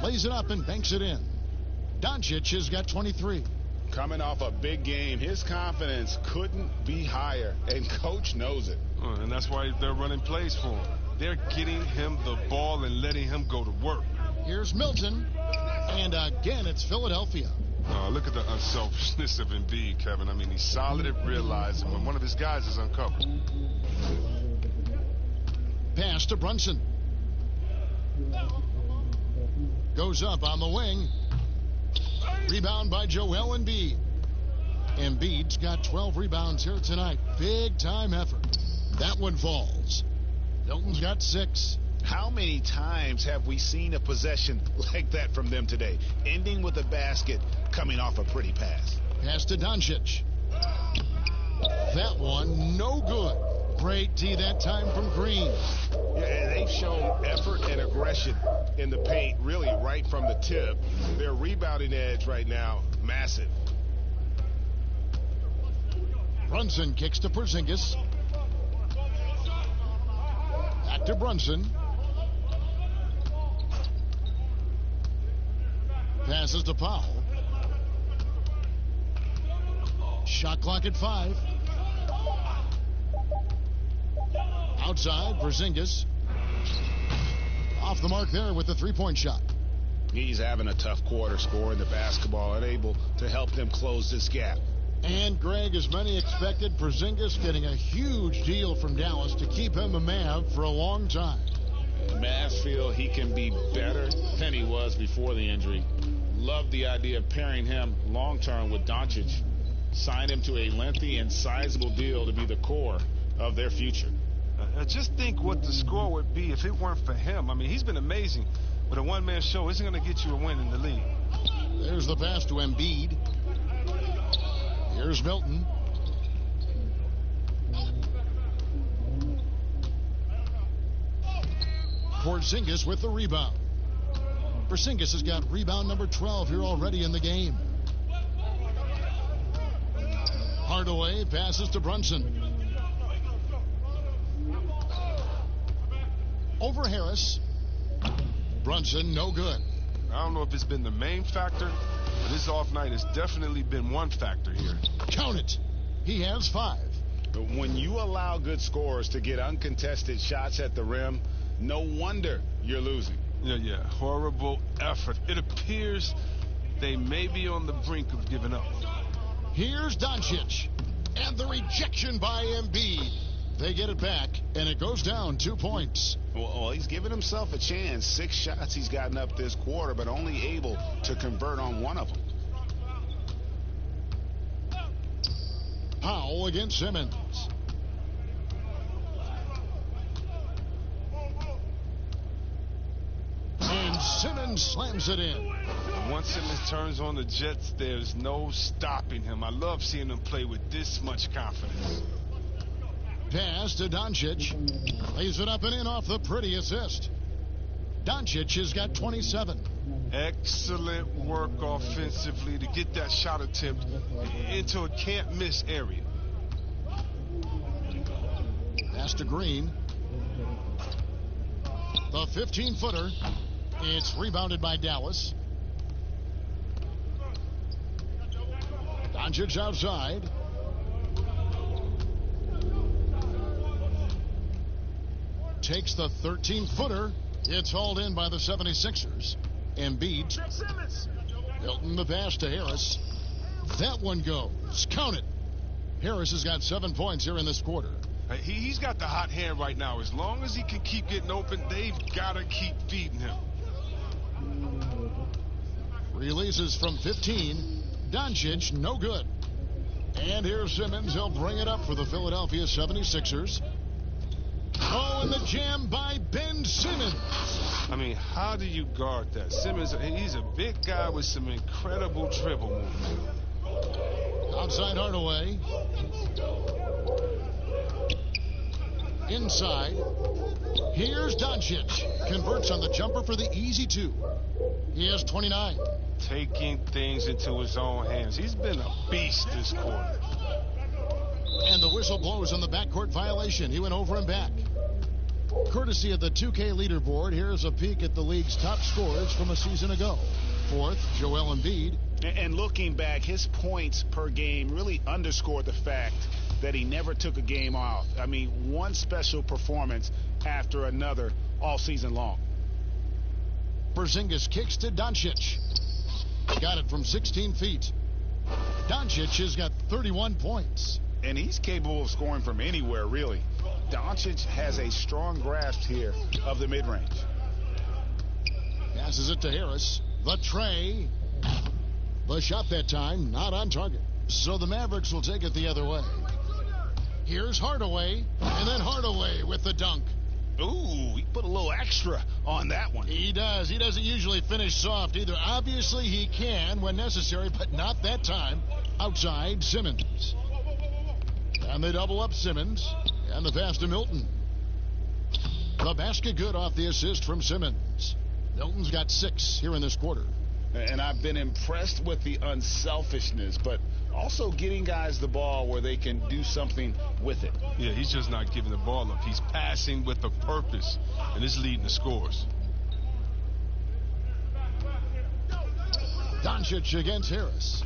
Lays it up and banks it in. Doncic has got 23. Coming off a big game, his confidence couldn't be higher, and coach knows it. And that's why they're running plays for him. They're getting him the ball and letting him go to work. Here's Milton. And again, it's Philadelphia. Look at the unselfishness of Embiid, Kevin. I mean, he's solid at realizing when one of his guys is uncovered. Pass to Brunson. Goes up on the wing. Rebound by Joel Embiid. Embiid's got 12 rebounds here tonight. Big time effort. That one falls. Milton's got 6. How many times have we seen a possession like that from them today? Ending with a basket, coming off a pretty pass. Pass to Doncic. That one, no good. Great D that time from Green. Yeah, and they've shown effort and aggression in the paint, really right from the tip. Their rebounding edge right now, massive. Brunson kicks to Porzingis. Back to Brunson. Passes to Powell. Shot clock at 5. Outside, Porzingis. Off the mark there with the three-point shot. He's having a tough quarter, scoring the basketball, unable to help them close this gap. And, Greg, as many expected, Porzingis getting a huge deal from Dallas to keep him a Mav for a long time. Mavs feel he can be better than he was before the injury. Love the idea of pairing him long-term with Doncic. Sign him to a lengthy and sizable deal to be the core of their future. Just think what the score would be if it weren't for him. I mean, he's been amazing, but a one-man show isn't going to get you a win in the league. There's the pass to Embiid. Here's Milton. Porzingis with the rebound. Porzingis has got rebound number 12 here already in the game. Hardaway passes to Brunson. Over Harris. Brunson, no good. I don't know if it's been the main factor, but his off night has definitely been one factor here. Count it. He has 5. When you allow good scorers to get uncontested shots at the rim, no wonder you're losing. Yeah. Horrible effort. It appears they may be on the brink of giving up. Here's Doncic. And the rejection by Embiid. They get it back, and it goes down 2 points. Well, he's given himself a chance. 6 shots he's gotten up this quarter, but only able to convert on 1 of them. Powell against Simmons. And Simmons slams it in. Once Simmons turns on the Jets, there's no stopping him. I love seeing him play with this much confidence. Pass to Doncic. Lays it up and in off the pretty assist. Doncic has got 27. Excellent work offensively to get that shot attempt into a can't-miss area. Pass to Green. The 15-footer. It's rebounded by Dallas. Doncic outside. Takes the 13-footer. It's hauled in by the 76ers. Embiid. Hilton the pass to Harris. That one goes. Count it. Harris has got 7 points here in this quarter. He's got the hot hand right now. As long as he can keep getting open, they've got to keep feeding him. Releases from 15. Doncic, no good. And here's Simmons. He'll bring it up for the Philadelphia 76ers. Oh, and the jam by Ben Simmons. I mean, how do you guard that? Simmons, he's a big guy with some incredible dribble movement. Outside Hardaway. Inside. Here's Doncic. Converts on the jumper for the easy 2. He has 29. Taking things into his own hands. He's been a beast this quarter. And the whistle blows on the backcourt violation. He went over and back. Courtesy of the 2K leaderboard, here's a peek at the league's top scorers from a season ago. 4th, Joel Embiid. And looking back, his points per game really underscored the fact that he never took a game off. I mean, one special performance after another all season long. Porzingis kicks to Doncic. Got it from 16 feet. Doncic has got 31 points. And he's capable of scoring from anywhere, really. Doncic has a strong grasp here of the mid-range. Passes it to Harris. The tray. The shot that time, not on target. So the Mavericks will take it the other way. Here's Hardaway. And then Hardaway with the dunk. Ooh, he put a little extra on that one. He does. He doesn't usually finish soft either. Obviously, he can when necessary, but not that time. Outside, Simmons. And they double up Simmons. And the pass to Milton. The basket good off the assist from Simmons. Milton's got 6 here in this quarter. And I've been impressed with the unselfishness, but also getting guys the ball where they can do something with it. Yeah, he's just not giving the ball up. He's passing with a purpose, and it's leading the scores. Doncic against Harris.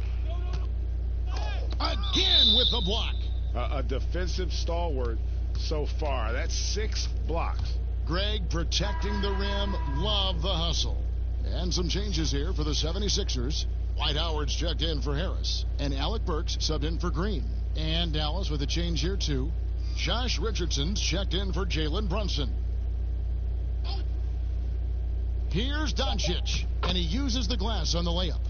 Again with the block. A defensive stalwart so far. That's 6 blocks. Greg protecting the rim. Love the hustle. And some changes here for the 76ers. Dwight Howard's checked in for Harris. And Alec Burks subbed in for Green. And Dallas with a change here too. Josh Richardson's checked in for Jalen Brunson. Here's Doncic. And he uses the glass on the layup.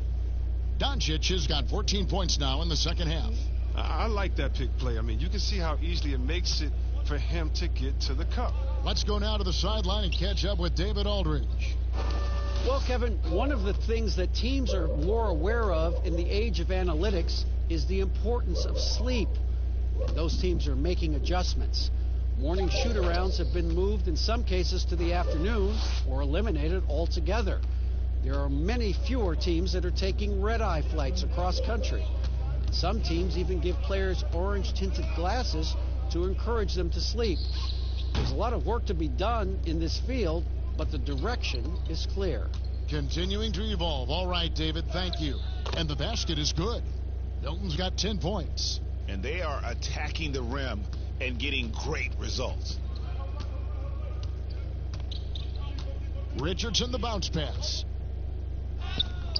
Doncic has got 14 points now in the second half. I like that pick play. I mean, you can see how easily it makes it for him to get to the cup. Let's go now to the sideline and catch up with David Aldridge. Well, Kevin, one of the things that teams are more aware of in the age of analytics is the importance of sleep. And those teams are making adjustments. Morning shoot-arounds have been moved in some cases to the afternoon or eliminated altogether. There are many fewer teams that are taking red-eye flights across country. Some teams even give players orange-tinted glasses to encourage them to sleep. There's a lot of work to be done in this field, but the direction is clear. Continuing to evolve. All right, David, thank you. And the basket is good. Milton's got 10 points. And they are attacking the rim and getting great results. Richardson, the bounce pass.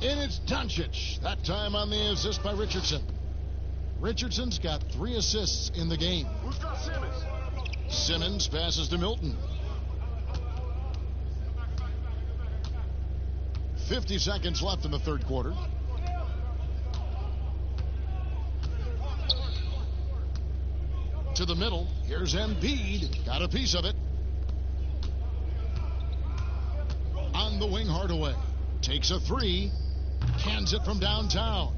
And it's Doncic. That time on the assist by Richardson. Richardson's got 3 assists in the game. Who's got Simmons? Simmons passes to Milton. 50 seconds left in the third quarter. To the middle. Here's Embiid. Got a piece of it. On the wing, Hardaway. Takes a 3. Cans it from downtown.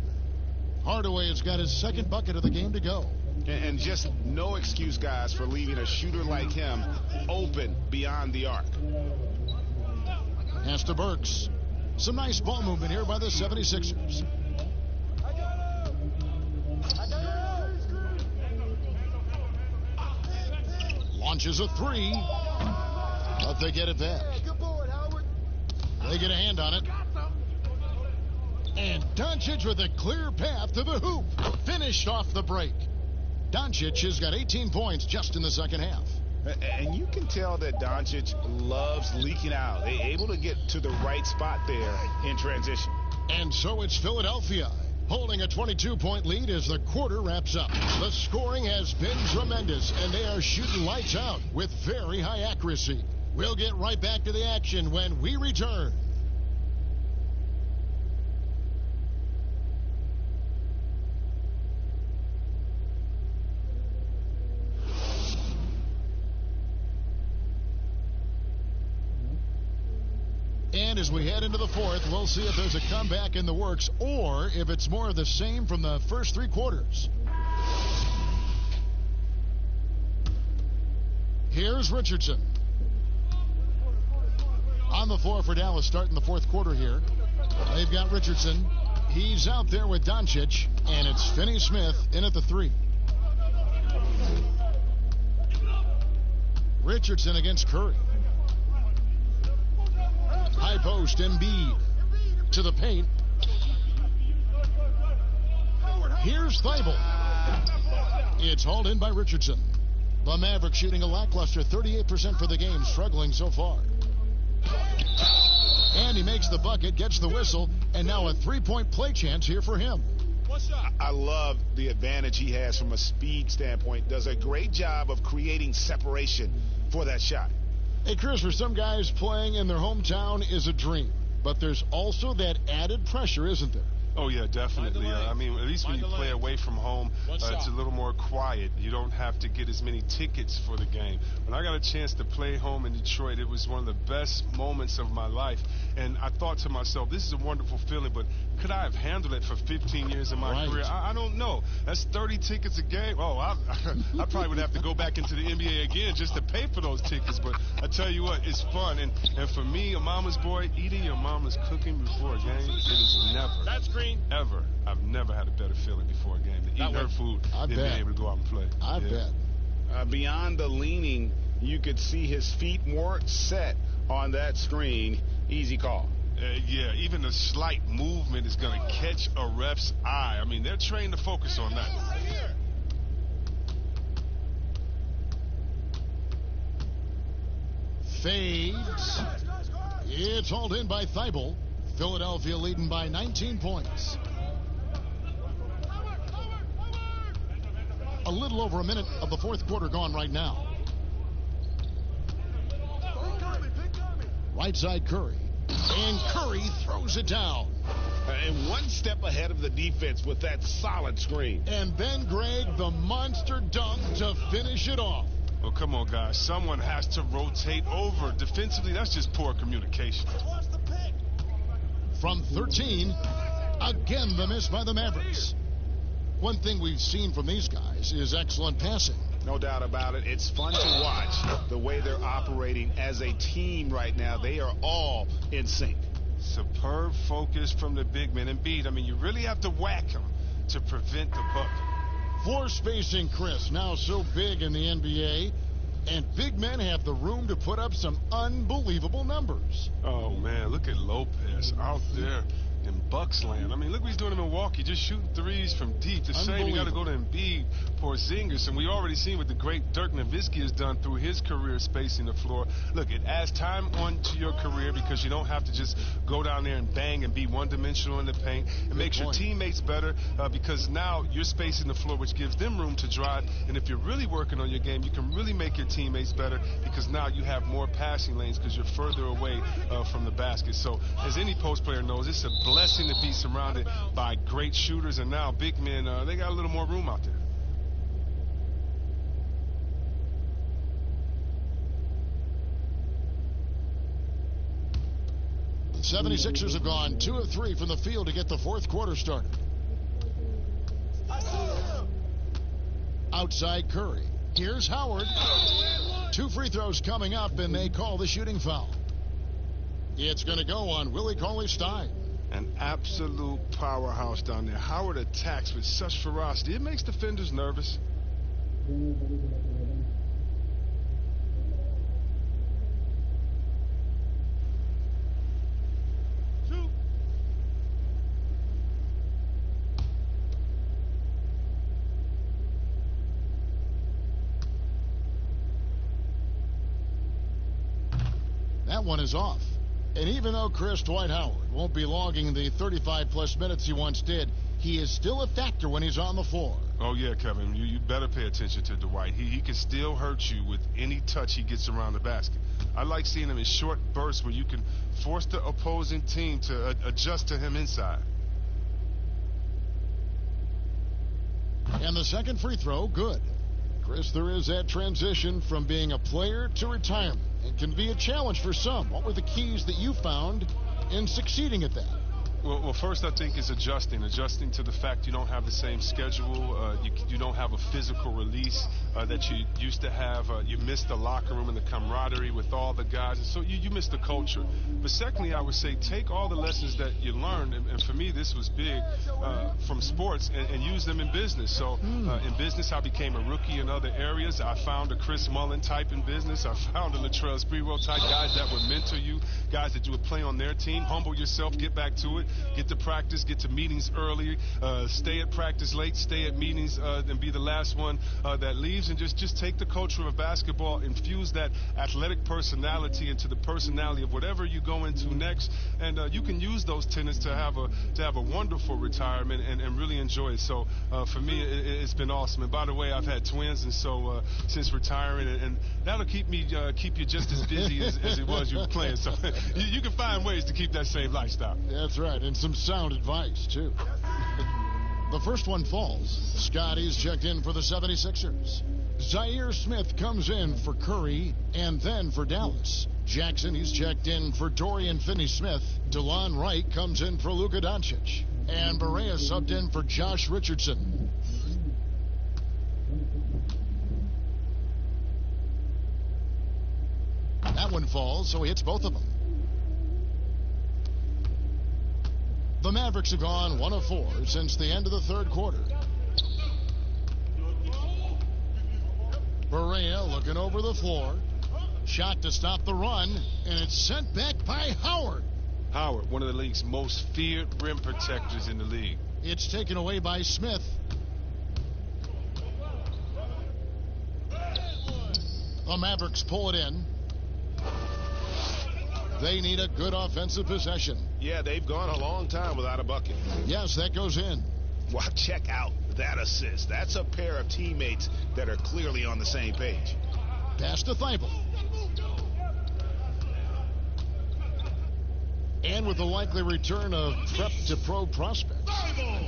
Hardaway has got his second bucket of the game to go. And just no excuse, guys, for leaving a shooter like him open beyond the arc. Pass to Burks. Some nice ball movement here by the 76ers. Launches a 3. But they get it back. They get a hand on it. And Doncic with a clear path to the hoop. Finished off the break. Doncic has got 18 points just in the second half. And you can tell that Doncic loves leaking out. They're able to get to the right spot there in transition. And so it's Philadelphia holding a 22-point lead as the quarter wraps up. The scoring has been tremendous, and they are shooting lights out with very high accuracy. We'll get right back to the action when we return. And as we head into the fourth, we'll see if there's a comeback in the works or if it's more of the same from the first 3 quarters. Here's Richardson. On the floor for Dallas starting the fourth quarter here. They've got Richardson. He's out there with Doncic, and it's Finney-Smith in at the 3. Richardson against Curry. High post, Embiid to the paint. Here's Thibault. It's hauled in by Richardson. The Mavericks shooting a lackluster 38% for the game, struggling so far. And he makes the bucket, gets the whistle, and now a 3-point play chance here for him. I love the advantage he has from a speed standpoint. Does a great job of creating separation for that shot. Hey, Chris, for some guys, playing in their hometown is a dream. But there's also that added pressure, isn't there? Oh, yeah, definitely. I mean, at least when you play away from home, it's a little more quiet. You don't have to get as many tickets for the game. When I got a chance to play home in Detroit, it was one of the best moments of my life. And I thought to myself, this is a wonderful feeling, but could I have handled it for 15 years of my career? I don't know. That's 30 tickets a game. Oh, I probably would have to go back into the NBA again just to pay for those tickets. But I tell you what, it's fun. And for me, a mama's boy, eating your mama's cooking before a game, it is never. That's green. Ever. I've never had a better feeling before a game than eating her food and being able to go out and play. I bet. Beyond the leaning, you could see his feet weren't set on that screen. Easy call. Yeah, even a slight movement is going to catch a ref's eye. I mean, they're trained to focus on that. Fades. It's hauled in by Thibault. Philadelphia leading by 19 points. A little over a minute of the fourth quarter gone right now. Right side Curry. And Curry throws it down. And one step ahead of the defense with that solid screen. And then Greg, the monster dunk to finish it off. Well, come on, guys. Someone has to rotate over. Defensively, that's just poor communication. From 13, again the miss by the Mavericks. One thing we've seen from these guys is excellent passing. No doubt about it. It's fun to watch the way they're operating as a team right now. They are all in sync. Superb focus from the big man. Embiid, I mean, you really have to whack him to prevent the bucket. Floor spacing, Chris, now so big in the NBA. And big men have the room to put up some unbelievable numbers. Oh, man, look at Lopez out there in Bucks land. I mean, look what he's doing in Milwaukee, just shooting threes from deep. The same, you got to go to Embiid, Porzingis, and we already seen what the great Dirk Nowitzki has done through his career spacing the floor. Look, it adds time onto your career because you don't have to just go down there and bang and be one-dimensional in the paint. It makes your teammates better because now you're spacing the floor, which gives them room to drive. And if you're really working on your game, you can really make your teammates better because now you have more passing lanes because you're further away from the basket. So as any post player knows, it's a blessing to be surrounded by great shooters, and now big men, they got a little more room out there. The 76ers have gone 2 of 3 from the field to get the fourth quarter started. Outside Curry. Here's Howard. 2 free throws coming up, and they call the shooting foul. It's going to go on Willie Cauley-Stein. An absolute powerhouse down there. Howard attacks with such ferocity. It makes defenders nervous. That one is off. And even though Chris Dwight Howard won't be logging the 35-plus minutes he once did, he is still a factor when he's on the floor. Oh, yeah, Kevin. You better pay attention to Dwight. He can still hurt you with any touch he gets around the basket. I like seeing him in short bursts where you can force the opposing team to adjust to him inside. And the second free throw, good. Chris, there is that transition from being a player to retirement. It can be a challenge for some. What were the keys that you found in succeeding at that? Well, first I think it's adjusting to the fact you don't have the same schedule. You don't have a physical release that you used to have. You miss the locker room and the camaraderie with all the guys, and so you miss the culture. But secondly, I would say take all the lessons that you learned, and for me this was big, from sports, and use them in business. So in business I became a rookie in other areas. I found a Chris Mullin type in business. I found a Latrell Sprewell type, guys that would mentor you, guys that you would play on their team. Humble yourself, get back to it. Get to practice, get to meetings early, stay at practice late, stay at meetings, and be the last one that leaves, and just take the culture of basketball, infuse that athletic personality into the personality of whatever you go into next, and you can use those tenets to have a wonderful retirement and really enjoy it. So for me, it's been awesome. And by the way, I've had twins, and so since retiring, and that'll keep you just as busy as it was you were playing. So you can find ways to keep that same lifestyle. That's right, and some sound advice, too. The first one falls. Scotty's checked in for the 76ers. Zaire Smith comes in for Curry and then for Dallas. Jackson, he's checked in for Dorian Finney-Smith. DeLon Wright comes in for Luka Doncic. And Barea subbed in for Josh Richardson. That one falls, so he hits both of them. The Mavericks have gone 1 of 4 since the end of the third quarter. Barea looking over the floor. Shot to stop the run, and it's sent back by Howard. Howard, one of the league's most feared rim protectors in the league. It's taken away by Smith. The Mavericks pull it in. They need a good offensive possession. Yeah, they've gone a long time without a bucket. Yes, that goes in. Wow, check out that assist. That's a pair of teammates that are clearly on the same page. Pass to Thibault. And with the likely return of prep to pro prospects,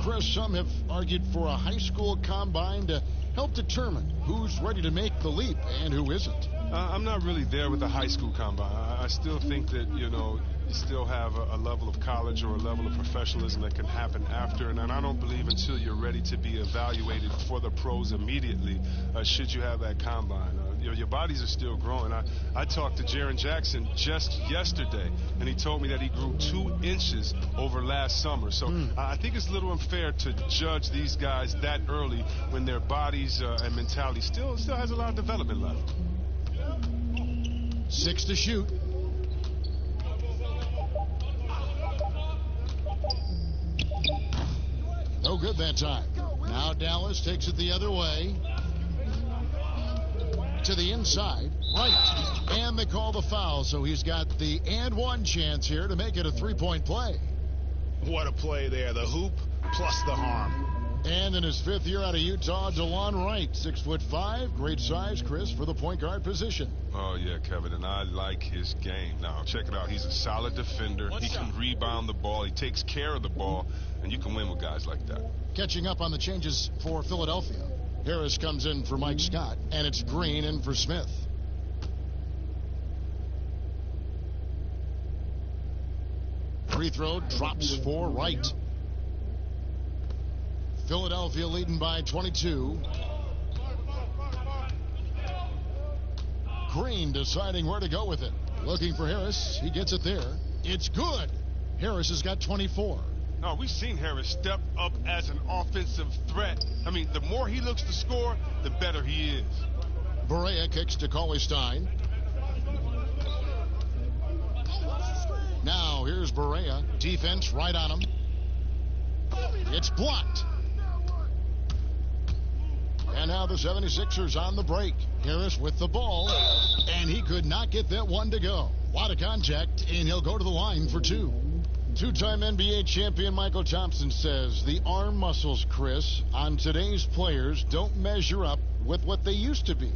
Chris, some have argued for a high school combine to help determine who's ready to make the leap and who isn't. I'm not really there with the high school combine. I still think that, you still have a level of college or a level of professionalism that can happen after. And I don't believe until you're ready to be evaluated for the pros immediately should you have that combine. Your bodies are still growing. I talked to Jaren Jackson just yesterday, and he told me that he grew 2 inches over last summer. So I think it's a little unfair to judge these guys that early when their bodies and mentality still has a lot of development left. 6 to shoot. No good that time. Now Dallas takes it the other way. To the inside, right. And they call the foul, so he's got the and one chance here to make it a three-point play. What a play there. The hoop plus the harm. And in his 5th year out of Utah, DeLon Wright, 6'5", great size, Chris, for the point guard position. Oh, yeah, Kevin, and I like his game. Now, check it out. He's a solid defender. He can rebound the ball. He takes care of the ball, and you can win with guys like that. Catching up on the changes for Philadelphia. Harris comes in for Mike Scott, and it's Green in for Smith. Free throw drops for Wright. Philadelphia leading by 22. Green deciding where to go with it. Looking for Harris. He gets it there. It's good. Harris has got 24. No, we've seen Harris step up as an offensive threat. I mean, the more he looks to score, the better he is. Barea kicks to Cauley-Stein. Now here's Barea. Defense right on him. It's blocked. And now the 76ers on the break. Harris with the ball. And he could not get that one to go. A lot of contact, and he'll go to the line for 2. Two-time NBA champion Michael Thompson says the arm muscles, Chris, on today's players don't measure up with what they used to be.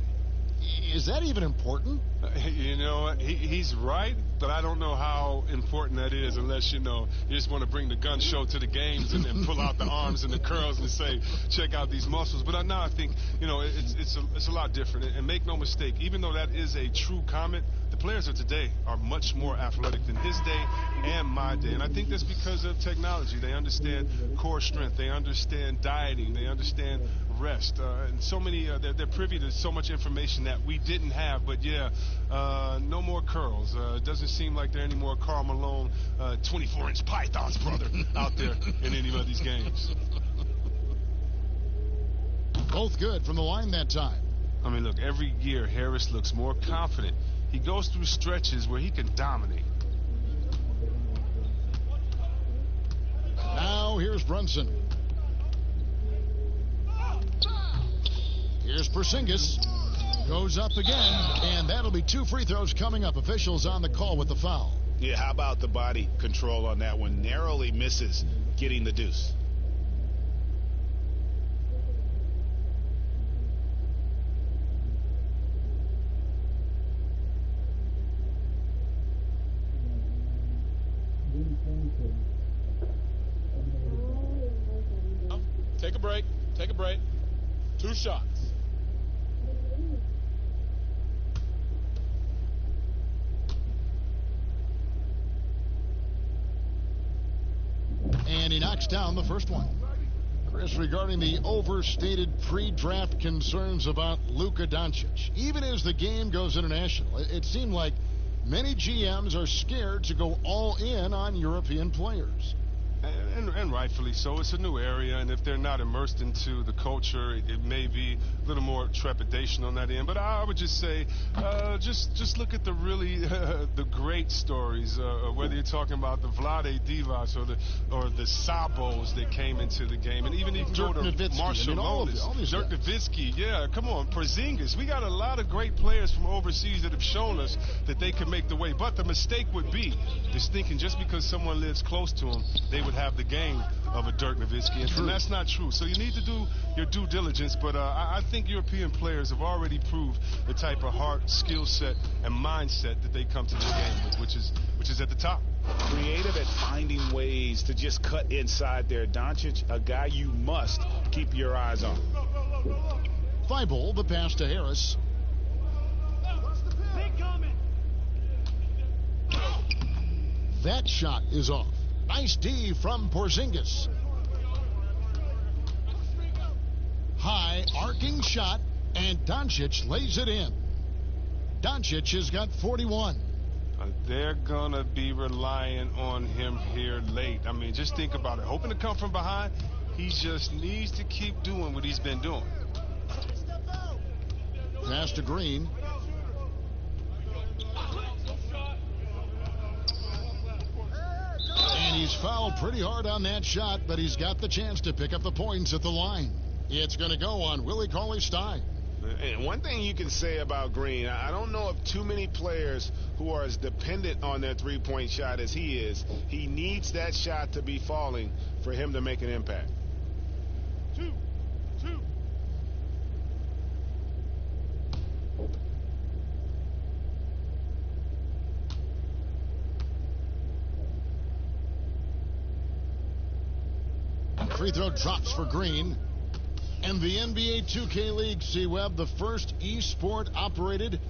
Is that even important? You know, he's right, but I don't know how important that is unless, you know, you just want to bring the gun show to the games and then pull out the arms and the curls and say, check out these muscles. But now I think, you know, it's a lot different. And make no mistake, even though that is a true comment, the players of today are much more athletic than his day and my day. And I think that's because of technology. They understand core strength. They understand dieting. They understand rest. And so many, they're privy to so much information that we didn't have. But, yeah, no more curls. It doesn't seem like there are any more Karl Malone 24-inch pythons, brother, out there in any of these games. Both good from the line that time. I mean, look, every year Harris looks more confident. He goes through stretches where he can dominate. Now here's Brunson. Here's Porzingis. Goes up again, and that'll be 2 free throws coming up. Officials on the call with the foul. Yeah, how about the body control on that one? Narrowly misses getting the deuce. Take a break. Take a break. 2 shots. And he knocks down the first one. Chris, regarding the overstated pre-draft concerns about Luka Doncic, even as the game goes international, it seemed like many GMs are scared to go all in on European players. And rightfully so. It's a new area, and if they're not immersed into the culture, it may be a little more trepidation on that end. But I would just say, just look at the really the great stories. Whether you're talking about the Vlade Divac or the Sabos that came into the game, and even you can go to Marshall Molis, Dirk Nowitzki. Yeah, come on, Porzingis. We got a lot of great players from overseas that have shown us that they can make the way. But the mistake would be is thinking just because someone lives close to them, they would have the game of a Dirk Nowitzki, and that's not true. So you need to do your due diligence, but I think European players have already proved the type of heart, skill set, and mindset that they come to this game with, which is at the top. Creative at finding ways to just cut inside there. Doncic, a guy you must keep your eyes on. Thibault, the pass to Harris. That shot is off. Nice D from Porzingis. High arcing shot, and Doncic lays it in. Doncic has got 41. They're going to be relying on him here late. I mean, just think about it. Hoping to come from behind, he just needs to keep doing what he's been doing. Pass to Green. And And he's fouled pretty hard on that shot, but he's got the chance to pick up the points at the line. It's going to go on Willie Cauley-Stein. And one thing you can say about Green, I don't know of too many players who are as dependent on their three-point shot as he is. He needs that shot to be falling for him to make an impact. 2. Free throw drops for Green. And the NBA2K League, C-Web, the first e-sport operated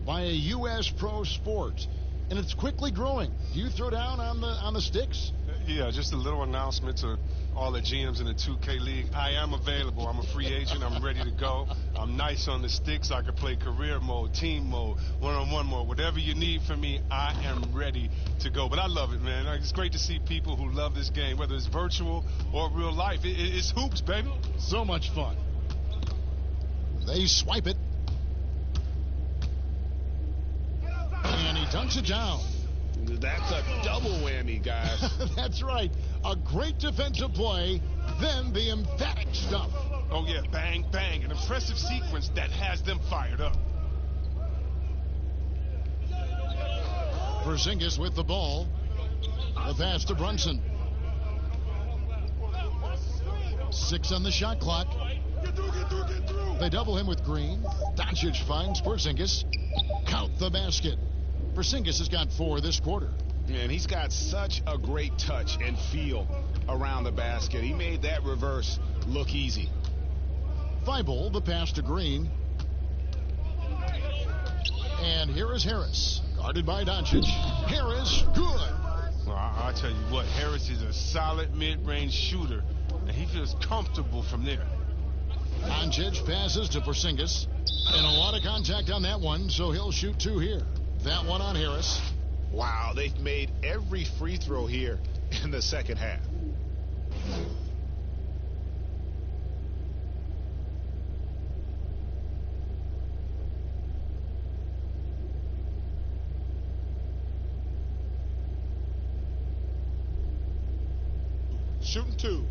by a U.S. pro sport. And it's quickly growing. Do you throw down on the sticks? Yeah, just a little announcement to all the GMs in the 2K League. I am available. I'm a free agent. I'm ready to go. I'm nice on the sticks. I can play career mode, team mode, one-on-one mode. Whatever you need from me, I am ready to go. But I love it, man. It's great to see people who love this game, whether it's virtual or real life. It's hoops, baby. So much fun. They swipe it. And he dunks it down. That's a double whammy, guys. That's right. A great defensive play, then the emphatic stuff. Oh, yeah, bang, bang. An impressive sequence that has them fired up. Porzingis with the ball. The pass to Brunson. 6 on the shot clock. Get through. They double him with Green. Doncic finds Porzingis. Count the basket. Porzingis has got 4 this quarter. And he's got such a great touch and feel around the basket. He made that reverse look easy. Thibault, the pass to Green. And here is Harris, guarded by Doncic. Harris, good. Well, I'll tell you what, Harris is a solid mid-range shooter, and he feels comfortable from there. Doncic passes to Porzingis, and a lot of contact on that one, so he'll shoot 2 here. That one on Harris. Wow, they've made every free throw here in the second half. Shooting 2.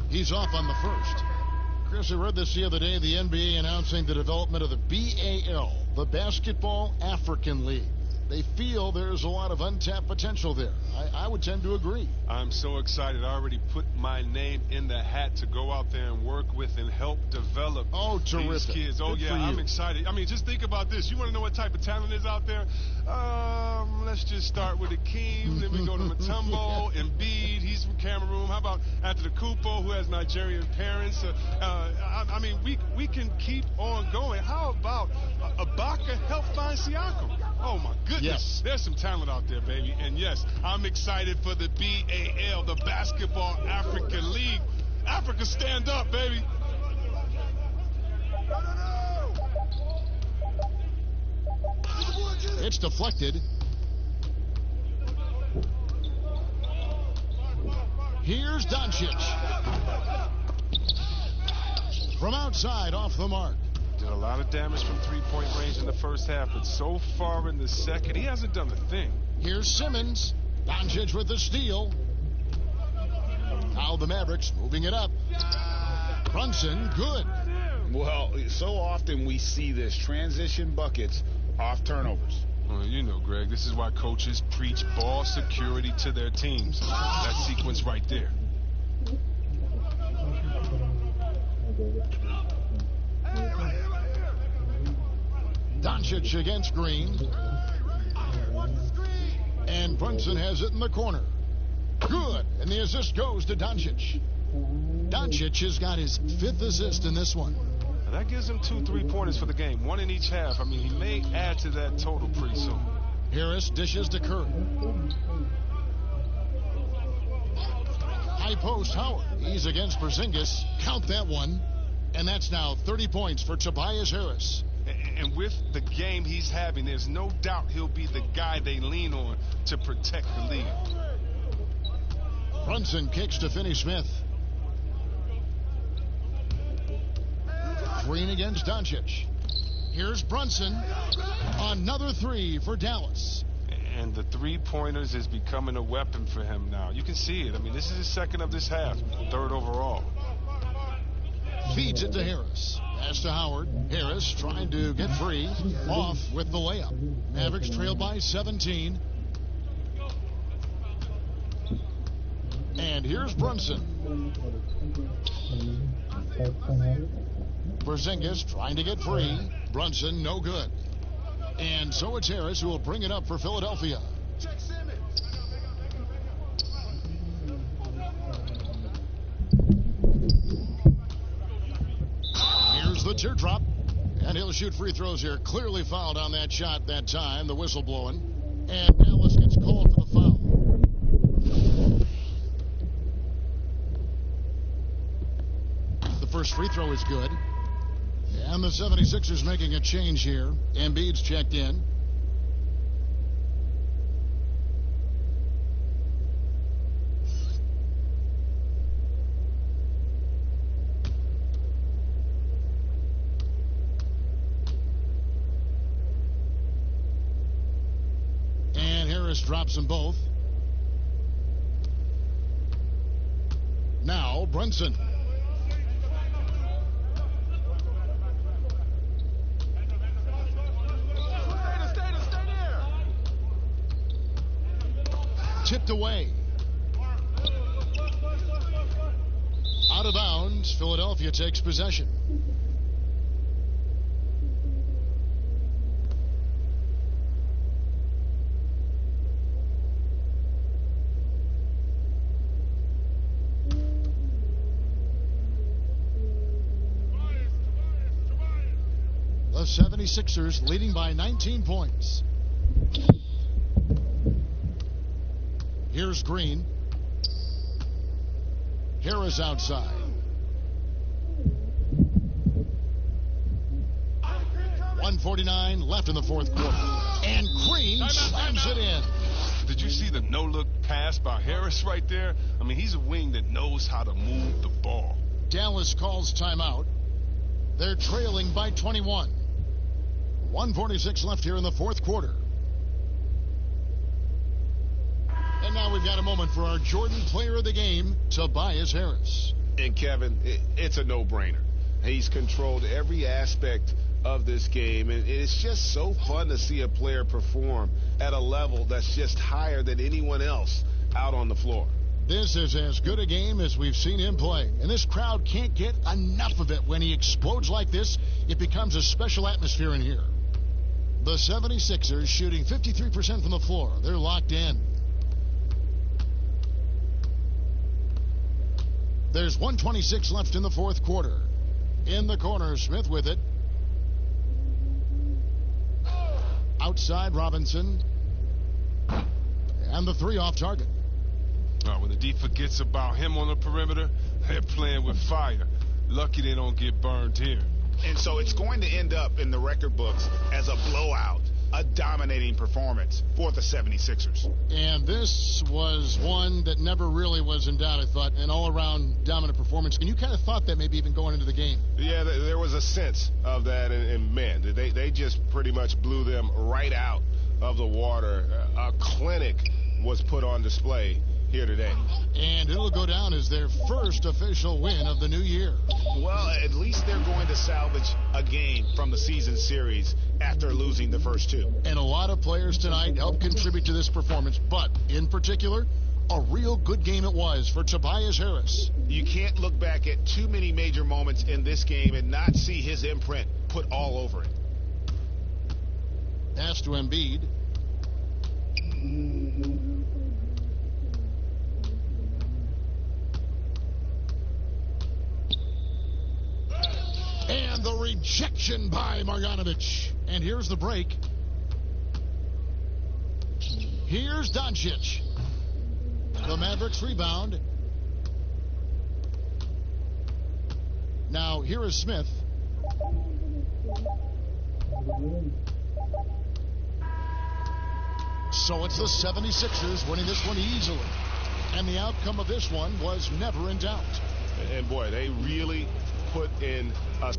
He's off on the first. Chris, I read this the other day, the NBA announcing the development of the BAL, the Basketball African League. They feel there's a lot of untapped potential there. I would tend to agree. I'm so excited. I already put my name in the hat to go out there and work with and help develop these kids. Oh, yeah, I'm excited. I mean, just think about this. You want to know what type of talent is out there? Let's just start with Akeem. Then we go to Mutombo, Embiid. He's from Cameroon. How about Antetokounmpo, who has Nigerian parents? I mean, we can keep on going. How about Ibaka help find Siakam? Oh, my goodness. Yes. There's some talent out there, baby. And, yes, I'm excited for the BAL, the Basketball African League. Africa, stand up, baby. It's deflected. Here's Doncic. From outside, off the mark. Did a lot of damage from three-point range in the first half, but so far in the second, he hasn't done a thing. Here's Simmons. Doncic with the steal. Now the Mavericks moving it up. Brunson, good. Well, so often we see this, transition buckets off turnovers. Well, you know, Greg, this is why coaches preach ball security to their teams. That sequence right there. Doncic against Green. And Brunson has it in the corner. Good. And the assist goes to Doncic. Doncic has got his 5th assist in this one. And that gives him 2 3-pointers for the game, 1 in each half. I mean, he may add to that total pretty soon. Harris dishes to Curry. High post Howard. He's against Porzingis. Count that one. And that's now 30 points for Tobias Harris. And with the game he's having, there's no doubt he'll be the guy they lean on to protect the lead. Brunson kicks to Finney Smith. Green against Doncic. Here's Brunson. Another three for Dallas. And the three-pointers is becoming a weapon for him now. You can see it. I mean, this is his second of this half, third overall. Feeds it to Harris. Pass to Howard. Harris trying to get free. Off with the layup. Mavericks trail by 17. And here's Brunson. Porzingis trying to get free. Brunson no good. And so it's Harris who will bring it up for Philadelphia. Here's the teardrop. And he'll shoot free throws here. Clearly fouled on that shot that time. The whistle blowing. And Dallas gets called for the foul. The first free throw is good. And the 76ers making a change here. Embiid's checked in. And Harris drops them both. Now Brunson. Tipped away. Out of bounds. Philadelphia takes possession. The 76ers leading by 19 points. Here's Green. Harris outside. .149 left in the fourth quarter. And Green slams it in. Did you see the no-look pass by Harris right there? I mean, he's a wing that knows how to move the ball. Dallas calls timeout. They're trailing by 21. 1:46 left here in the fourth quarter. And now we've got a moment for our Jordan player of the game, Tobias Harris. And Kevin, it's a no-brainer. He's controlled every aspect of this game, and it's just so fun to see a player perform at a level that's just higher than anyone else out on the floor. This is as good a game as we've seen him play, and this crowd can't get enough of it. When he explodes like this, it becomes a special atmosphere in here. The 76ers shooting 53% from the floor. They're locked in. There's 1:26 left in the fourth quarter. In the corner, Smith with it. Outside, Robinson. And the three off target. When the D forgets about him on the perimeter, they're playing with fire. Lucky they don't get burned here. And so it's going to end up in the record books as a blowout, a dominating performance for the 76ers. And this was one that never really was in doubt, I thought, an all-around dominant performance. And you kind of thought that maybe even going into the game. Yeah, there was a sense of that, and man, they just pretty much blew them right out of the water. A clinic was put on display here today. And it'll go down as their first official win of the new year. Well, at least they're going to salvage a game from the season series after losing the first two. And a lot of players tonight helped contribute to this performance, but in particular, a real good game it was for Tobias Harris. You can't look back at too many major moments in this game and not see his imprint put all over it. Pass to Embiid. And the rejection by Marjanovic. And here's the break. Here's Doncic. The Mavericks rebound. Now here is Smith. So it's the 76ers winning this one easily. And the outcome of this one was never in doubt. And boy, they really put in a